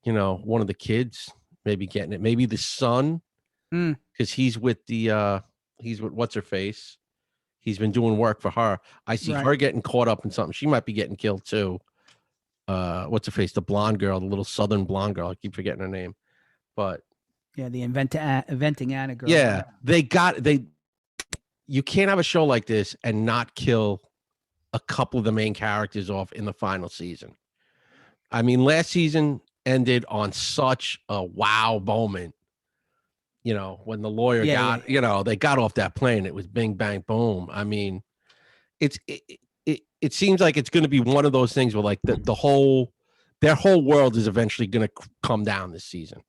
one of the kids maybe getting it. Maybe the son, because he's with what's her face. He's been doing work for her. I see her getting caught up in something. She might be getting killed too. What's her face? The blonde girl, the little southern blonde girl. I keep forgetting her name. But yeah, the inventing Anna girl. Yeah, you can't have a show like this and not kill a couple of the main characters off in the final season. I mean, last season ended on such a wow moment. When the lawyer they got off that plane, it was bing, bang, boom. I mean, it seems like it's going to be one of those things where like their whole world is eventually going to come down this season.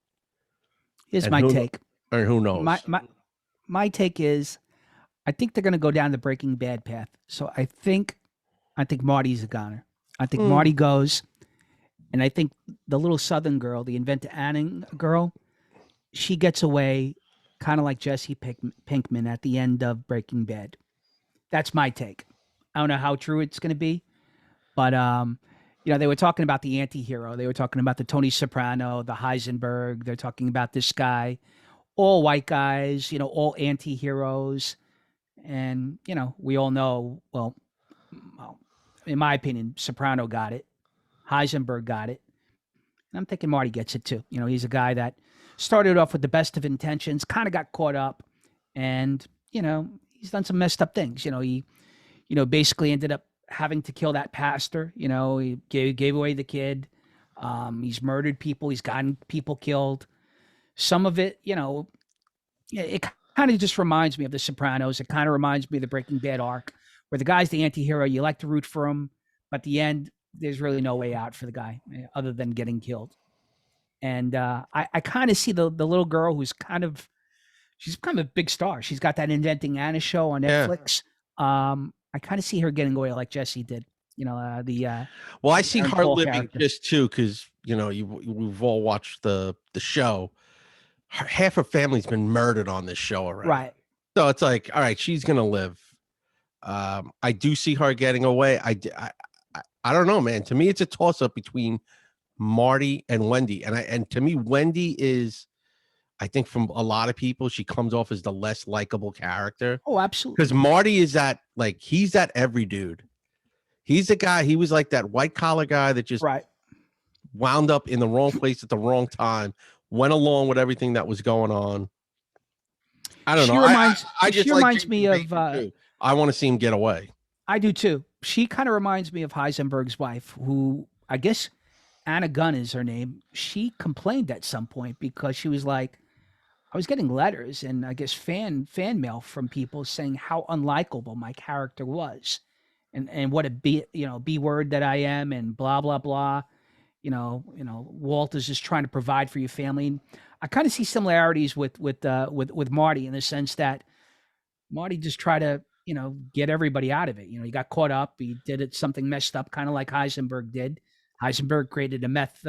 Here's my take. Or who knows? My take is, I think they're going to go down the Breaking Bad path. So I think Marty's a goner. I think Marty goes, and I think the little Southern girl, the inventor Anning girl, she gets away, kind of like Jesse Pinkman at the end of Breaking Bad. That's my take. I don't know how true it's going to be, but they were talking about the anti-hero. They were talking about the Tony Soprano, the Heisenberg. They're talking about this guy, all white guys, all anti-heroes. And, we all know, well, in my opinion, Soprano got it. Heisenberg got it. And I'm thinking Marty gets it too. He's a guy that started off with the best of intentions, kind of got caught up, and, he's done some messed up things. He, basically ended up having to kill that pastor. He gave away the kid. He's murdered people. He's gotten people killed. Some of it, it kind of just reminds me of The Sopranos. It kind of reminds me of the Breaking Bad arc, where the guy's the anti-hero. You like to root for him, but at the end, there's really no way out for the guy other than getting killed. And I kind of see the little girl who's she's kind of a big star. She's got that Inventing Anna show on Netflix. Yeah. I kind of see her getting away like Jesse did. Well, I see her living character. Just too, because we've all watched the show. Half her family's been murdered on this show already. Right. So it's like, all right, she's gonna live. I do see her getting away. I don't know, man. To me, it's a toss up between Marty and Wendy, and to me, Wendy is, I think from a lot of people, she comes off as the less likable character. Oh, absolutely. Because Marty is he's that every dude. He's the guy. He was like that white collar guy that just wound up in the wrong place at the wrong time, went along with everything that was going on. I don't She know. reminds I she just like reminds me Jason of Bateman, too. I want to see him get away. I do too. She kind of reminds me of Heisenberg's wife, who I guess Anna Gunn is her name. She complained at some point because she was like, I was getting letters and I guess fan mail from people saying how unlikable my character was, and what a b word that I am, and blah blah blah. Walt is just trying to provide for your family. And I kind of see similarities with Marty in the sense that Marty just tried to get everybody out of it. He got caught up. He did it something messed up, kind of like Heisenberg did. Heisenberg created a meth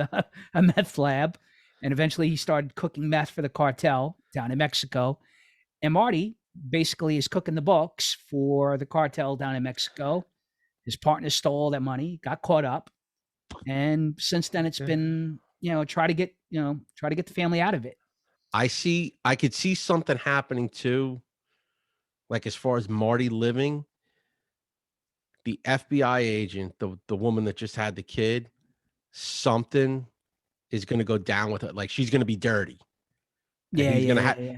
lab, and eventually he started cooking meth for the cartel down in Mexico. And Marty basically is cooking the books for the cartel down in Mexico. His partner stole all that money, got caught up, and since then it's been try to get the family out of it. I could see something happening too, like as far as Marty living. The FBI agent, the woman that just had the kid, something is going to go down with her. Like she's going to be dirty. Yeah,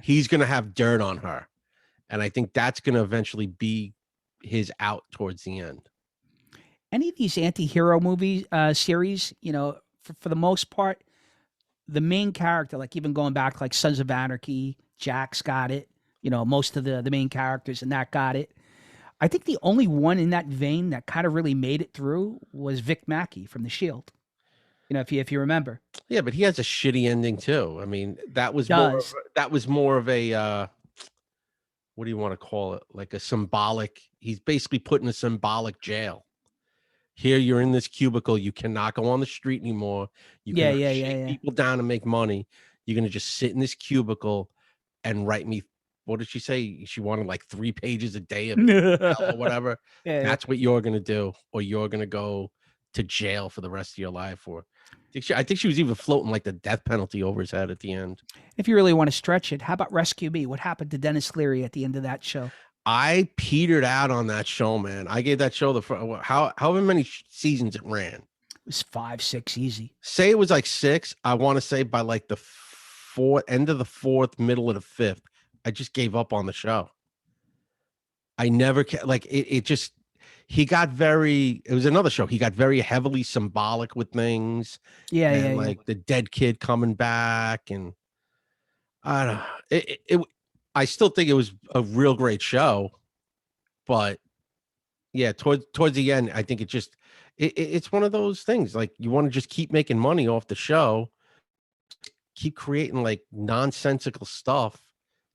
he's going to have dirt on her. And I think that's going to eventually be his out towards the end. Any of these anti-hero movies, series, for the most part, the main character, like even going back like Sons of Anarchy, Jack's got it. Most of the main characters in that got it. I think the only one in that vein that kind of really made it through was Vic Mackey from The Shield. If you remember. Yeah, but he has a shitty ending too. I mean, that was more of a what do you want to call it? Like a symbolic. He's basically put in a symbolic jail. Here, you're in this cubicle. You cannot go on the street anymore. You cannot shake people down and make money. You're gonna just sit in this cubicle and write me. What did she say? She wanted like 3 pages a day of or whatever. That's what you're gonna do, or you're gonna go to jail for the rest of your life. Or I think she was even floating like the death penalty over his head at the end. If you really want to stretch it, how about Rescue Me? What happened to Dennis Leary at the end of that show? I petered out on that show, man. I gave that show however many seasons it ran. It was 5, 6 easy. Say it was like 6. I want to say by like the end of the 4th, middle of the 5th, I just gave up on the show. I never like it just, it was another show. He got very heavily symbolic with things. Like the dead kid coming back, and I don't know. I still think it was a real great show, but yeah, towards the end, I think it's one of those things. Like you want to just keep making money off the show, keep creating like nonsensical stuff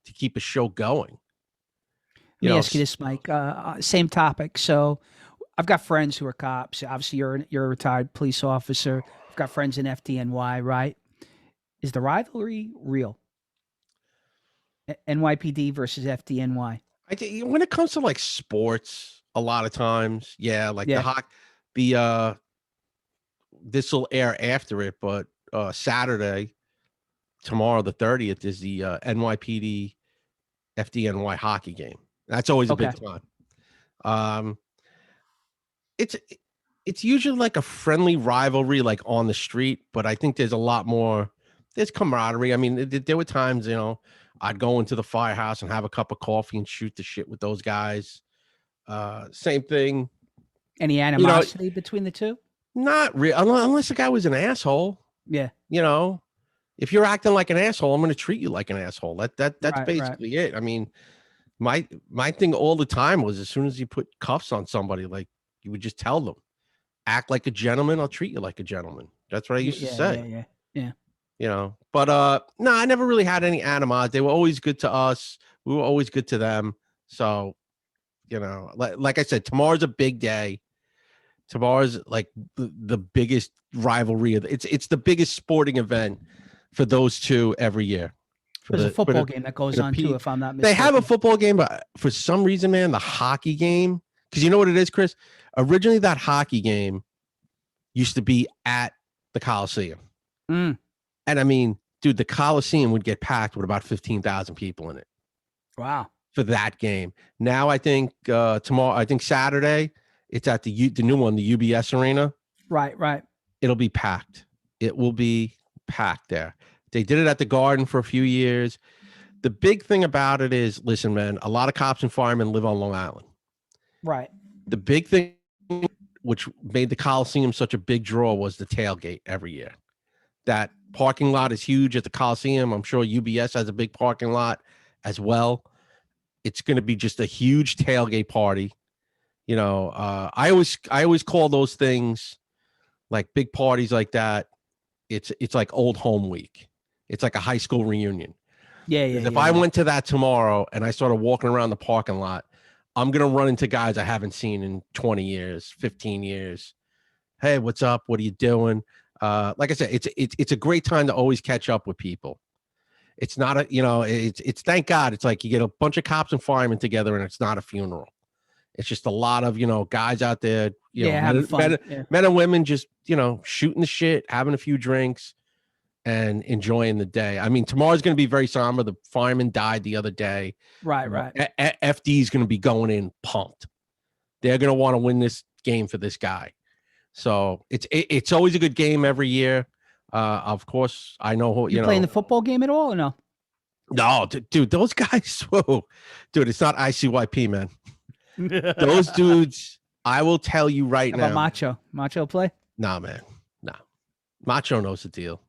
to keep a show going. Let me ask you this, Mike. Same topic. So I've got friends who are cops. Obviously, you're a retired police officer. I've got friends in FDNY, right? Is the rivalry real? NYPD versus FDNY. I think when it comes to like sports, a lot of times, this will air after it, but Saturday, tomorrow the 30th is the NYPD FDNY hockey game. That's always a big time. It's usually like a friendly rivalry, like on the street, but I think there's a lot more. There's camaraderie. I mean, there were times, I'd go into the firehouse and have a cup of coffee and shoot the shit with those guys. Same thing. Any animosity between the two? Not real, unless the guy was an asshole. Yeah. If you're acting like an asshole, I'm going to treat you like an asshole. That's basically it. I mean, my thing all the time was, as soon as you put cuffs on somebody, like you would just tell them, act like a gentleman. I'll treat you like a gentleman. That's what I used to say. Yeah. But no, I never really had any animosity. They were always good to us. We were always good to them. So, like I said, tomorrow's a big day. Tomorrow's like the biggest rivalry. It's the biggest sporting event for those two every year. There's a football game that goes on too, if I'm not mistaken. They have a football game, but for some reason, man, the hockey game, because you know what it is, Chris? Originally, that hockey game used to be at the Coliseum. Mm. And I mean, dude, the Coliseum would get packed with about 15,000 people in it. Wow. For that game. Now, I think Saturday, it's at the new one, the UBS Arena. Right. It'll be packed. It will be packed there. They did it at the Garden for a few years. The big thing about it is, listen, man, a lot of cops and firemen live on Long Island. Right. The big thing which made the Coliseum such a big draw was the tailgate every year. That parking lot is huge at the Coliseum. I'm sure UBS has a big parking lot as well. It's going to be just a huge tailgate party. You know, I always call those things, like big parties like that. It's like old home week. It's like a high school reunion. Yeah. If I went to that tomorrow and I started walking around the parking lot, I'm going to run into guys I haven't seen in 20 years, 15 years. Hey, what's up? What are you doing? Like I said, it's a great time to always catch up with people. It's not a, you know, it's thank God. It's like you get a bunch of cops and firemen together and it's not a funeral. It's just a lot of, you know, guys out there, having fun. Men and women just, you know, shooting the shit, having a few drinks and enjoying the day. I mean, tomorrow's going to be very somber. The fireman died the other day. Right. FD is going to be going in pumped. They're going to want to win this game for this guy. So it's always a good game every year. Of course, I know who you playing the football game at all or no? No, dude, those guys. Whoa, dude, it's not ICYP, man. Those dudes, I will tell you right now. Macho play? Nah, man, nah. Macho knows the deal,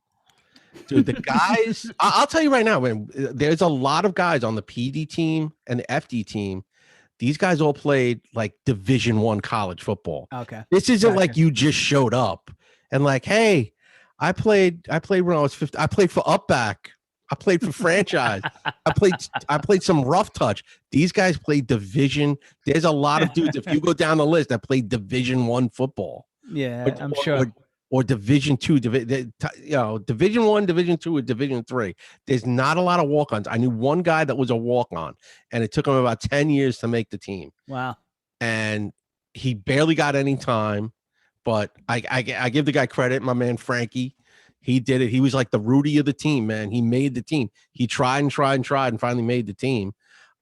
dude. The guys, I'll tell you right now, man. There's a lot of guys on the PD team and the FD team. These guys all played like Division I college football. Okay, this isn't like you just showed up and like, hey, I played when I was 15. I played for Upback. I played for franchise. I played some rough touch. These guys played division. There's a lot of dudes, if you go down the list, that played Division I football. Yeah, I'm sure. Or Division II, Division I, Division II, or Division III. There's not a lot of walk-ons. I knew one guy that was a walk-on, and it took him about 10 years to make the team. Wow. And he barely got any time, but I give the guy credit, my man Frankie. He did it. He was like the Rudy of the team, man. He made the team. He tried and finally made the team.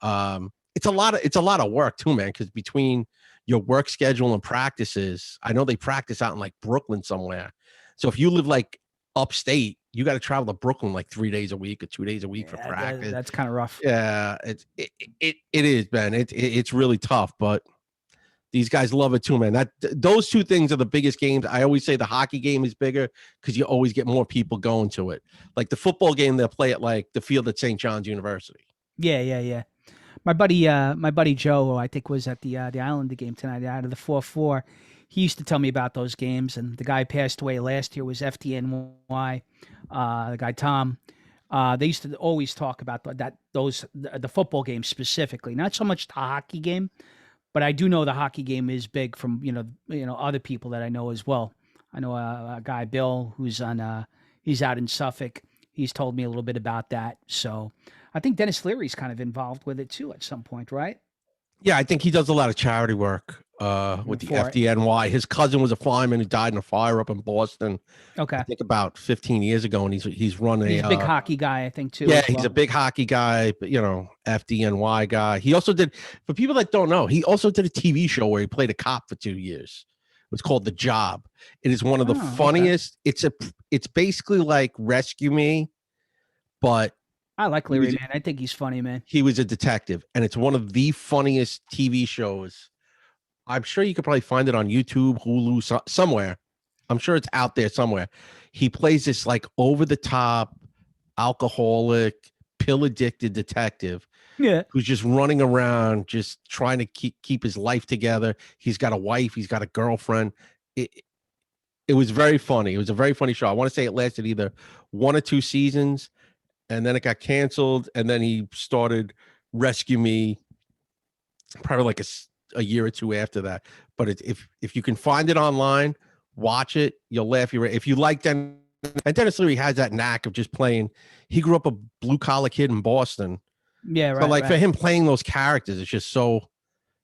It's a lot of work too, man, because between your work schedule and practices, I know they practice out in like Brooklyn somewhere. So if you live like upstate, you got to travel to Brooklyn like 3 days a week or 2 days a week for practice. That's kind of rough. Yeah, it is, man. It's really tough, but these guys love it too, man. Those two things are the biggest games. I always say the hockey game is bigger because you always get more people going to it. Like the football game, they'll play at like the field at St. John's University. Yeah. My buddy Joe, who I think was at the Islander game tonight, out of the 4-4. He used to tell me about those games, and the guy passed away last year was FDNY. The guy Tom. They used to always talk about the football game specifically, not so much the hockey game. But I do know the hockey game is big from, other people that I know as well. I know a guy, Bill, who's he's out in Suffolk. He's told me a little bit about that. So I think Dennis Leary's kind of involved with it too at some point, right? Yeah, I think he does a lot of charity work with the FDNY. His cousin was a fireman who died in a fire up in Boston. Okay. I think about 15 years ago, and he's running. He's a big hockey guy, I think, too. Yeah, he's a big hockey guy, but FDNY guy. He also did, for people that don't know, he also did a TV show where he played a cop for 2 years. It was called The Job. It is one of the funniest. Okay. It's basically like Rescue Me, but I like Leary, man. I think he's funny, man. He was a detective, and it's one of the funniest TV shows. I'm sure you could probably find it on YouTube, Hulu, somewhere. I'm sure it's out there somewhere. He plays this like over-the-top, alcoholic, pill-addicted detective who's just running around, just trying to keep his life together. He's got a wife. He's got a girlfriend. It was very funny. It was a very funny show. I want to say it lasted either 1 or 2 seasons, and then it got canceled, and then he started Rescue Me probably like a year or two after that. But if you can find it online, watch it. You'll laugh. If you like Dennis, and Dennis Leary has that knack of just playing. He grew up a blue-collar kid in Boston. Yeah, right. So for him playing those characters, it's just so,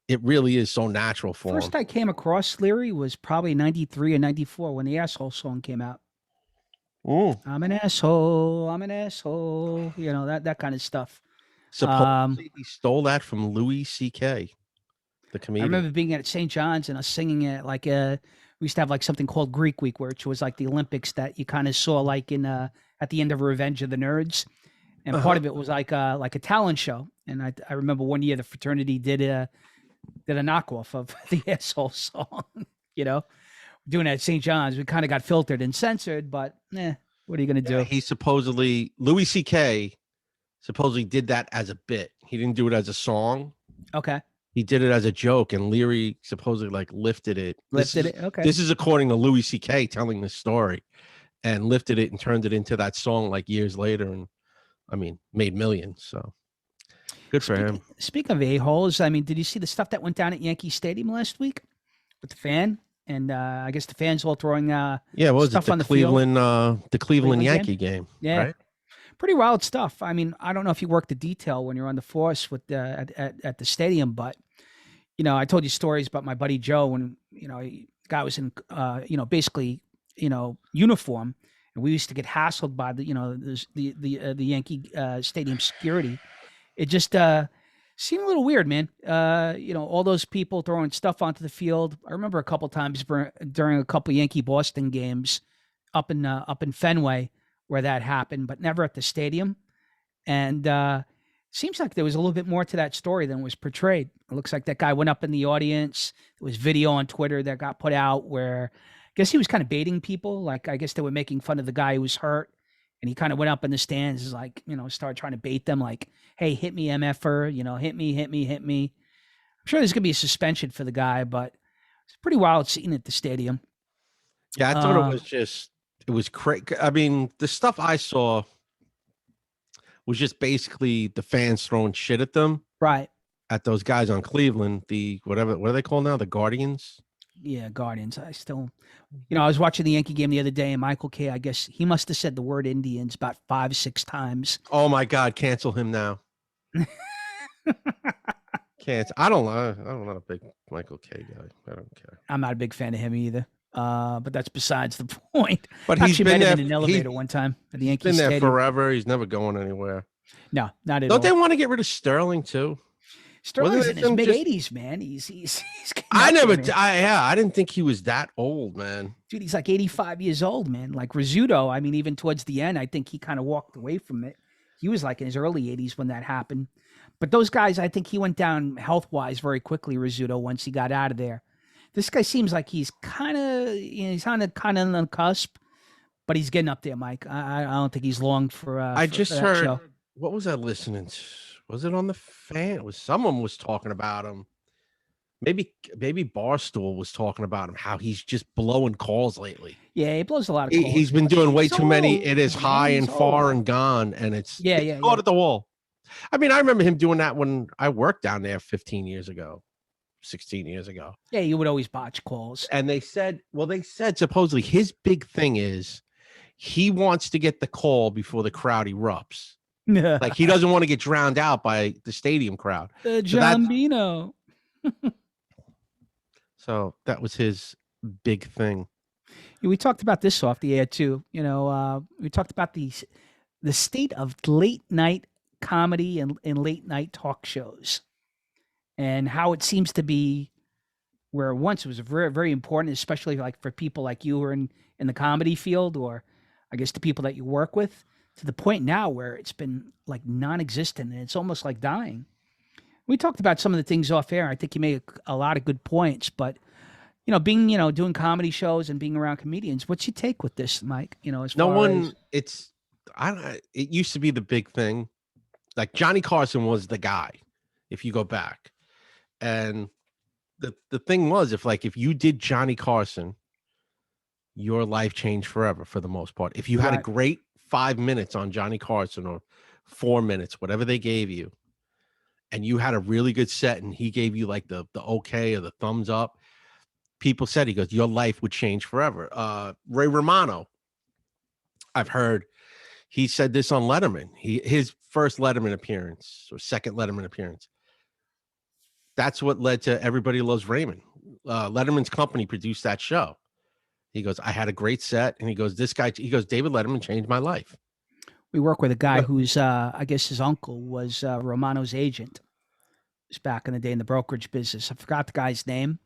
it really is so natural for him. First I came across Leary was probably 93 or 94 when the Asshole song came out. Ooh. I'm an asshole. That kind of stuff. Supposedly he stole that from Louis C.K., the comedian. I remember being at St. John's and us singing it like we used to have like something called Greek Week, which was like the Olympics that you kind of saw like in at the end of Revenge of the Nerds. and part of it was like a talent show. And I remember one year the fraternity did a knockoff of the Asshole song, doing it at St. John's. We kind of got filtered and censored, but what are you going to do? He supposedly, Louis C.K. supposedly did that as a bit. He didn't do it as a song. Okay. He did it as a joke, and Leary supposedly like lifted it. Okay. This is according to Louis C.K. telling this story, and lifted it and turned it into that song like years later, and I mean, made millions. So good for him. Speaking of a-holes, I mean, did you see the stuff that went down at Yankee Stadium last week with the fan? And I guess the fans all throwing what was stuff on the Cleveland, field. The Cleveland Yankee game. Yeah. Right? Pretty wild stuff. I mean, I don't know if you work the detail when you're on the force with at the stadium, but I told you stories about my buddy Joe when the guy was in basically uniform, and we used to get hassled by the Yankee stadium security. It just seemed a little weird, man. All those people throwing stuff onto the field. I remember a couple times during a couple Yankee Boston games up in Fenway where that happened, but never at the stadium. And seems like there was a little bit more to that story than was portrayed. It looks like that guy went up in the audience. There was video on Twitter that got put out where I guess he was kind of baiting people. Like, I guess they were making fun of the guy who was hurt. And he kind of went up in the stands, like, started trying to bait them, like, hey, hit me, MFer, hit me. I'm sure there's going to be a suspension for the guy, but it's a pretty wild scene at the stadium. Yeah, I thought it was crazy. I mean, the stuff I saw was just basically the fans throwing shit at them. Right. At those guys on Cleveland, what are they called now? The Guardians? Yeah, Guardians. I still, I was watching the Yankee game the other day, and Michael K., I guess he must have said the word Indians about 5-6 times. Oh my God, cancel him now. Cancel. I'm not a big Michael K. guy. I don't care. I'm not a big fan of him either. But that's besides the point. But he's been there in an elevator one time at the Yankee Stadium. He's been there Stadium. forever. He's never going anywhere. No, not at all. Don't they want to get rid of Sterling too? Sterling's in his mid-80s, man. He's I didn't think he was that old, man. Dude, he's like 85 years old, man. Like Rizzuto, I mean, even towards the end, I think he kind of walked away from it. He was like in his early 80s when that happened. But those guys, I think he went down health-wise very quickly, Rizzuto, once he got out of there. This guy seems like he's kind of, he's on the cusp, but he's getting up there, Mike. I don't think he's long for. I just heard. Show. What was I listening to? Was it on the fan? Someone was talking about him. Maybe Barstool was talking about him. How he's just blowing calls lately. Yeah, he blows a lot of calls. He's been doing way too many. It is high and far and gone, and it's caught at the wall. I mean, I remember him doing that when I worked down there 15 years ago. 16 years ago. Yeah, you would always botch calls. And they said supposedly his big thing is he wants to get the call before the crowd erupts. Like he doesn't want to get drowned out by the stadium crowd. The Jambino. So that was his big thing. Yeah, we talked about this off the air too. We talked about the state of late night comedy and late night talk shows. And how it seems to be where once it was very, very important, especially like for people like you who are in the comedy field, or I guess the people that you work with, to the point now where it's been like non-existent and it's almost like dying. We talked about some of the things off air. I think you made a lot of good points, but being, doing comedy shows and being around comedians, what's your take with this, Mike? It used to be the big thing. Like Johnny Carson was the guy, if you go back. And the thing was, if you did Johnny Carson, your life changed forever for the most part. If you had a great 5 minutes on Johnny Carson or 4 minutes, whatever they gave you, and you had a really good set and he gave you like the okay or the thumbs up, people said, he goes, your life would change forever. Ray Romano, I've heard he said this on Letterman. His first Letterman appearance or second Letterman appearance. That's what led to Everybody Loves Raymond. Letterman's company produced that show. He goes, I had a great set. And he goes, David Letterman changed my life. We work with a guy who's, I guess his uncle was Romano's agent. It was back in the day in the brokerage business. I forgot the guy's name,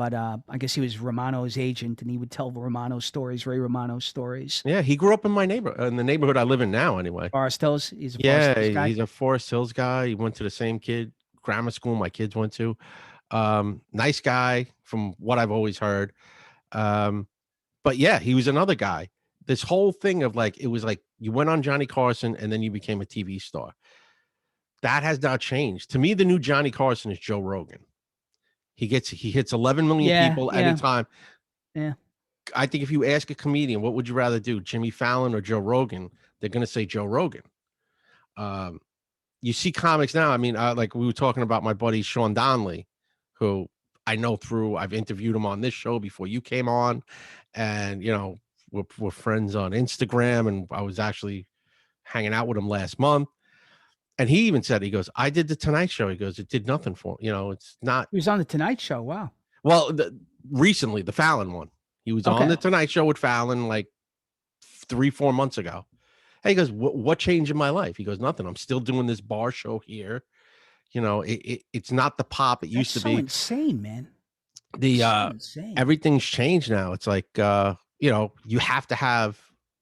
But I guess he was Romano's agent, and he would tell Romano stories, Ray Romano stories. Yeah, he grew up in my neighborhood, in the neighborhood I live in now, anyway. Forest Hills. He's a Forest Yeah, Hills guy. he's a Forest Hills guy. He went to the same grammar school my kids went to. Nice guy from what I've always heard. But yeah, he was another guy. This whole thing of like, it was like you went on Johnny Carson and then you became a TV star. That has not changed. To me, the new Johnny Carson is Joe Rogan. He hits 11 million people anytime. Yeah. I think if you ask a comedian, what would you rather do, Jimmy Fallon or Joe Rogan? They're going to say Joe Rogan. You see comics now. I mean, like we were talking about my buddy Sean Donnelly, who I know I've interviewed him on this show before you came on, and you know we're friends on Instagram, and I was actually hanging out with him last month. And he even said, he goes, I did the Tonight Show. He goes, it did nothing for him. You know, it's not. He was on the Tonight Show. Wow. Well, recently, the Fallon one. He was on the Tonight Show with Fallon like 3-4 months ago. And he goes, what changed in my life? He goes, nothing. I'm still doing this bar show here. You know, it's not the pop it used to be. Insane, man. Insane. Everything's changed now. It's like, you know, you have to have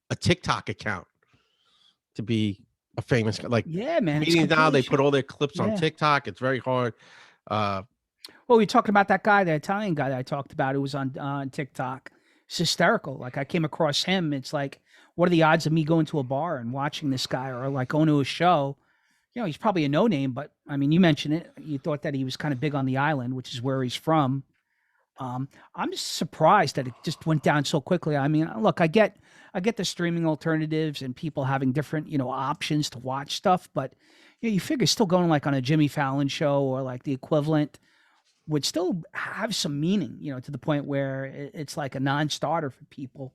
a TikTok account to be a famous, like, yeah, man. Now they put all their clips on TikTok. It's very hard. Well, we were talking about that guy, the Italian guy that I talked about who was on TikTok. It's hysterical. Like, I came across him. It's like, what are the odds of me going to a bar and watching this guy, or like going to a show? You know, he's probably a no-name, but I mean, you mentioned it. You thought that he was kind of big on the island, which is where he's from. I'm just surprised that it just went down so quickly. I mean, look, I get the streaming alternatives and people having different, you know, options to watch stuff, but you know, you figure still going like on a Jimmy Fallon show or like the equivalent would still have some meaning, you know, to the point where it's like a non-starter for people.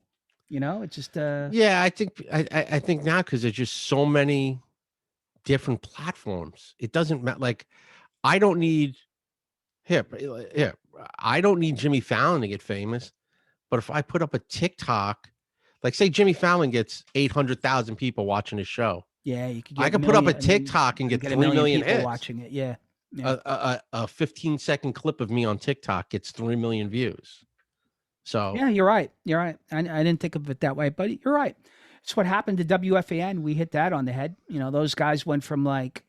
You know, it's just yeah, I think now, because there's just so many different platforms. It doesn't matter. Like, I don't need I don't need Jimmy Fallon to get famous, but if I put up a TikTok, like say Jimmy Fallon gets 800,000 people watching his show. Yeah, you could. I could put up a TikTok and get 3 million people hits. watching it. Yeah, a 15-second clip of me on TikTok gets 3 million views. So yeah, you're right. You're right. I didn't think of it that way, but you're right. It's what happened to WFAN. We hit that on the head. You know, those guys went from like,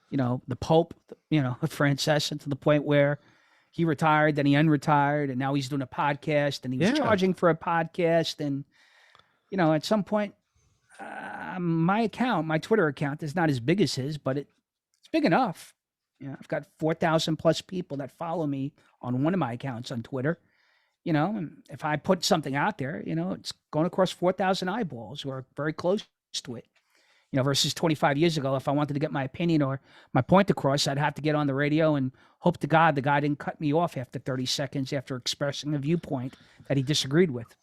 you know, the Pope, you know, Francis, to the point where he retired, then he unretired, and now he's doing a podcast, and he was charging for a podcast. And, you know, at some point, my Twitter account is not as big as his, but it's big enough. You know, I've got 4,000 plus people that follow me on one of my accounts on Twitter. You know, and if I put something out there, you know, it's going across 4,000 eyeballs who are very close to it. You know, versus 25 years ago, if I wanted to get my opinion or my point across, I'd have to get on the radio and hope to God the guy didn't cut me off after 30 seconds after expressing a viewpoint that he disagreed with.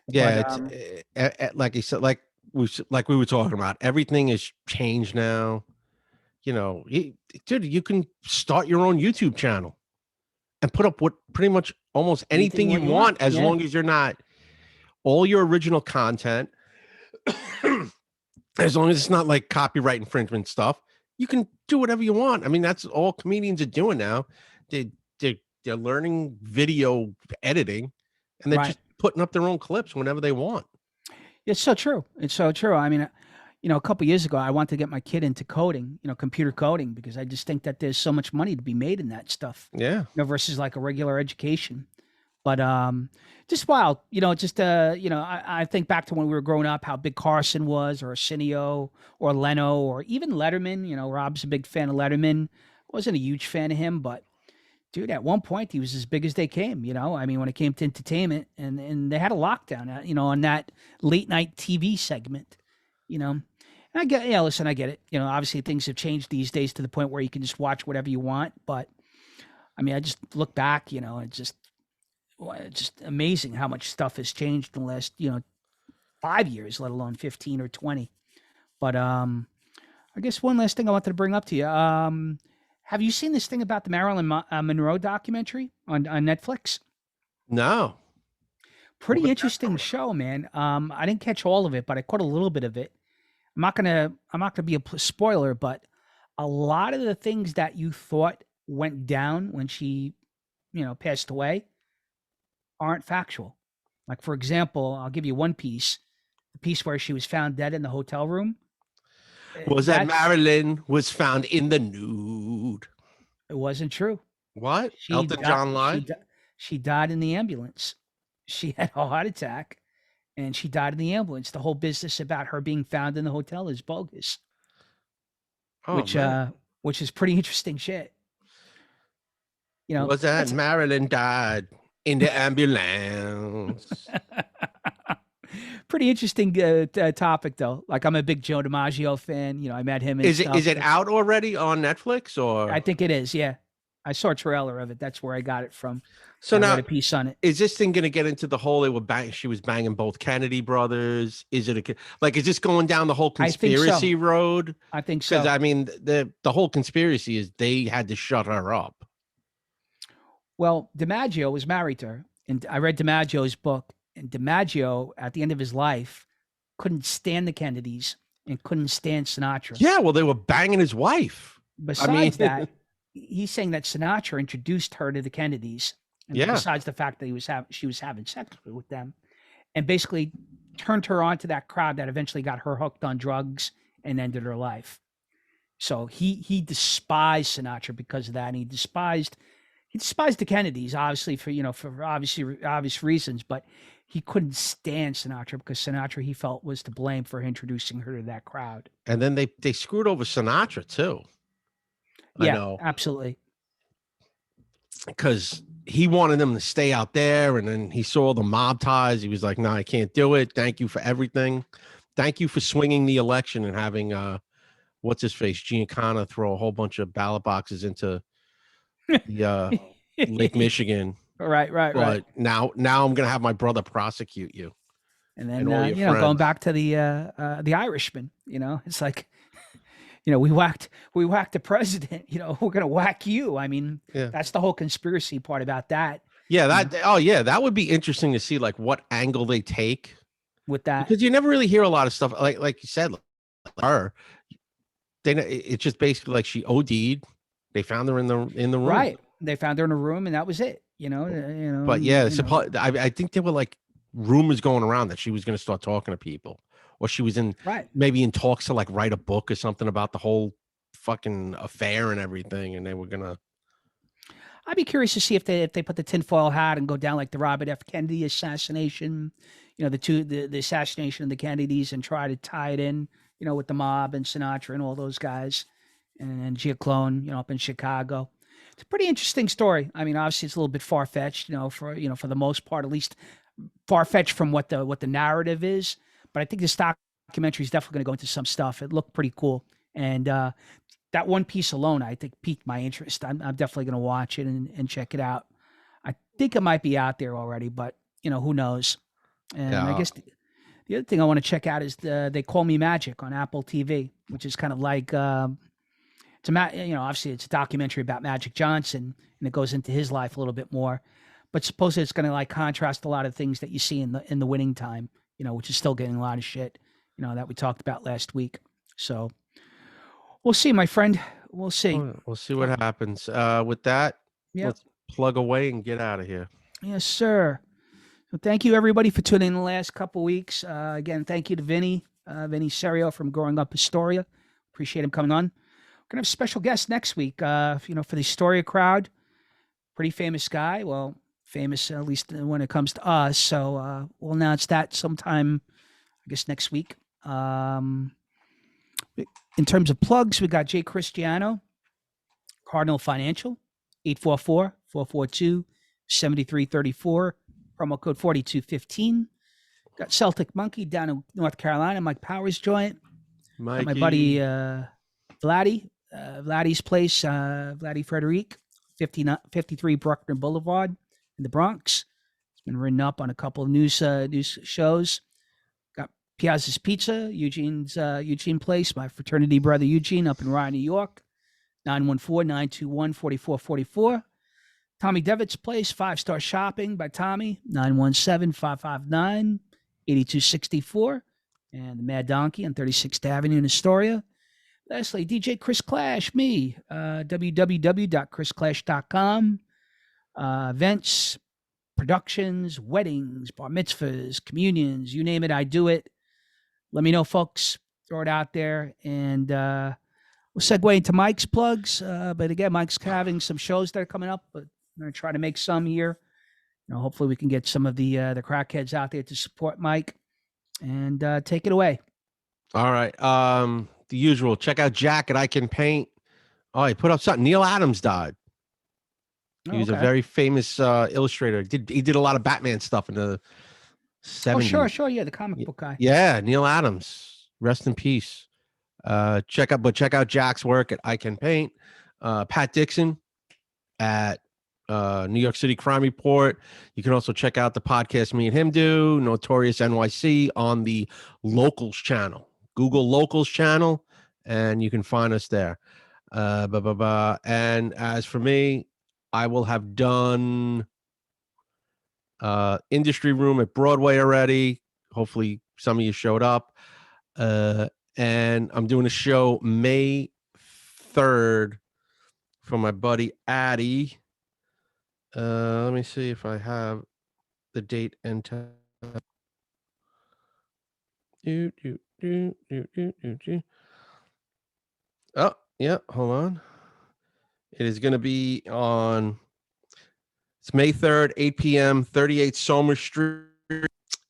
Yeah, but, it's like you said, like we were talking about, everything has changed now. You know, dude, you can start your own YouTube channel and put up pretty much almost anything you want, as long as you're not all your original content. As long as it's not like copyright infringement stuff, you can do whatever you want. I mean, that's all comedians are doing now. They're learning video editing, and they're just putting up their own clips whenever they want. It's so true. It's so true. I mean, you know, a couple of years ago, I wanted to get my kid into coding, you know, computer coding, because I just think that there's so much money to be made in that stuff. Yeah. You know, versus like a regular education. But just wild, you know, just, you know, I think back to when we were growing up, how big Carson was, or Arsenio, or Leno, or even Letterman. You know, Rob's a big fan of Letterman. Wasn't a huge fan of him, but dude, at one point he was as big as they came, you know. I mean, when it came to entertainment, and they had a lockdown, you know, on that late night TV segment, you know. And I get, yeah, listen, I get it. You know, obviously things have changed these days to the point where you can just watch whatever you want. But I mean, I just look back, you know, it's just amazing how much stuff has changed in the last, you know, 5 years, let alone 15 or 20. But I guess one last thing I wanted to bring up to you. Have you seen this thing about the Marilyn Monroe documentary on Netflix? No. Pretty interesting show, man. I didn't catch all of it, but I caught a little bit of it. I'm not gonna be a spoiler, but a lot of the things that you thought went down when she passed away aren't factual. Like, for example, I'll give you one piece, the piece where she was found dead in the hotel room. Was that Marilyn was found in the nude? It wasn't true. What? Elton John lied? She died in the ambulance. She had a heart attack and she died in the ambulance. The whole business about her being found in the hotel is bogus. Oh, which is pretty interesting shit. Was that Marilyn died in the ambulance? Pretty interesting topic, though. Like, I'm a big Joe DiMaggio fan. I met him. Is it out already on Netflix, or? I think it is. Yeah, I saw a trailer of it. That's where I got it from. So now, I read a piece on it. Is this thing going to get into the whole? She was banging both Kennedy brothers. Is it is this going down the whole conspiracy road? I think so. Because I mean, the whole conspiracy is they had to shut her up. Well, DiMaggio was married to her, and I read DiMaggio's book. And DiMaggio, at the end of his life, couldn't stand the Kennedys and couldn't stand Sinatra. Yeah, well, they were banging his wife. Besides that, he's saying that Sinatra introduced her to the Kennedys. And besides the fact that she was having sex with them, and basically turned her on to that crowd that eventually got her hooked on drugs and ended her life. So he despised Sinatra because of that, and he despised the Kennedys, obviously for obvious reasons, but he couldn't stand Sinatra because Sinatra, he felt, was to blame for introducing her to that crowd. And then they screwed over Sinatra too. Yeah, I know. Absolutely. Because he wanted them to stay out there, and then he saw the mob ties. He was like, "No, I can't do it. Thank you for everything. Thank you for swinging the election and having what's his face, Giancana, throw a whole bunch of ballot boxes into the Lake Michigan." Right. But now I'm gonna have my brother prosecute you. And then going back to the Irishman, it's like, we whacked the president. We're gonna whack you. I mean, that's the whole conspiracy part about that. Yeah, that would be interesting to see, like, what angle they take with that, because you never really hear a lot of stuff like you said, like her. It's just basically like she OD'd. They found her in the room. Right. They found her in a room, and that was it. But yeah, I think there were like rumors going around that she was going to start talking to people, or she was maybe in talks to like write a book or something about the whole fucking affair and everything, and they were gonna. I'd be curious to see if they put the tinfoil hat and go down like the Robert F. Kennedy assassination, the assassination of the Kennedys, and try to tie it in, with the mob and Sinatra and all those guys, and Giaclone, up in Chicago. It's a pretty interesting story. I mean, obviously it's a little bit far-fetched, for the most part, at least far-fetched from what the narrative is. But I think this documentary is definitely going to go into some stuff. It looked pretty cool. And that one piece alone, I think, piqued my interest. I'm definitely going to watch it and check it out. I think it might be out there already, but, who knows? And I guess the other thing I want to check out is They Call Me Magic on Apple TV, which is kind of like... obviously it's a documentary about Magic Johnson, and it goes into his life a little bit more, but supposedly it's going to like contrast a lot of things that you see in the Winning Time, which is still getting a lot of shit, that we talked about last week. So we'll see, my friend. We'll see. We'll see what happens. With that, let's plug away and get out of here. Yes, sir. So thank you everybody for tuning in the last couple weeks. Again, thank you to Vinny Serio from Growing Up Astoria. Appreciate him coming on. We're going to have a special guest next week, for the Astoria crowd. Pretty famous guy. Well, famous at least when it comes to us. So we'll announce that sometime, I guess, next week. In terms of plugs, we got Jay Cristiano, Cardinal Financial, 844-442-7334, promo code 4215. Got Celtic Monkey down in North Carolina, Mike Powers joint. Got my buddy Vladdy's place, Vladdy Frederic, 53 Bruckner Boulevard in the Bronx. It's been written up on a couple of news shows. Got Piazza's Pizza, Eugene Place, my fraternity brother Eugene up in Rye, New York, 914-921-4444. Tommy Devitt's Place, 5-Star Shopping by Tommy, 917-559-8264. And the Mad Donkey on 36th Avenue in Astoria. Lastly, DJ Chris Clash, me, www.chrisclash.com. events, productions, weddings, bar mitzvahs, communions, you name it, I do it. Let me know, folks. Throw it out there. And we'll segue into Mike's plugs. But again, Mike's having some shows that are coming up, but I'm going to try to make some here. Hopefully we can get some of the crackheads out there to support Mike. And take it away. All right. The usual. Check out Jack at I Can Paint. Oh, he put up something. Neil Adams died. He was a very famous illustrator. He did a lot of Batman stuff in the 70s. Oh, sure. Yeah, the comic book guy. Yeah, Neil Adams. Rest in peace. Check out Jack's work at I Can Paint. Pat Dixon at New York City Crime Report. You can also check out the podcast me and him do, Notorious NYC, on the Locals channel. Google Locals channel, and you can find us there. And as for me, I will have done Industry Room at Broadway already. Hopefully some of you showed up. And I'm doing a show May 3rd for my buddy Addy. Let me see if I have the date and time. Oh, yeah, hold on. It is going to be on, it's May 3rd, 8 p.m., 38 Somer Street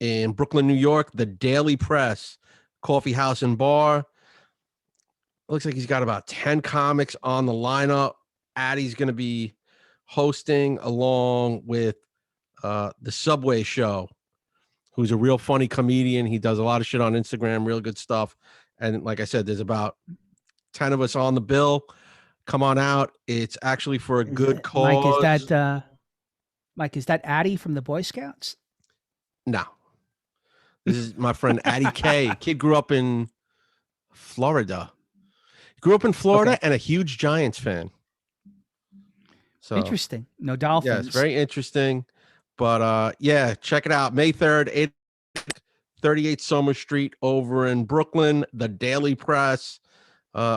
in Brooklyn, New York, the Daily Press Coffee House and Bar. Looks like he's got about 10 comics on the lineup. Addy's going to be hosting along with the Subway Show, who's a real funny comedian. He does a lot of shit on Instagram, real good stuff. And like I said, there's about 10 of us on the bill. Come on out. It's actually for a good cause. Mike, is that Addy from the Boy Scouts? No. This is my friend Addy K. Kid grew up in Florida. And a huge Giants fan. So interesting. No Dolphins. Yeah, it's very interesting. But yeah, check it out. May 3rd, 38 Somer Street over in Brooklyn, the Daily Press,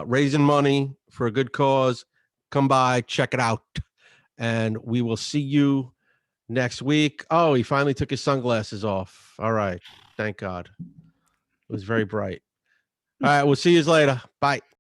raising money for a good cause. Come by, check it out. And we will see you next week. Oh, he finally took his sunglasses off. All right. Thank God. It was very bright. All right. We'll see you later. Bye.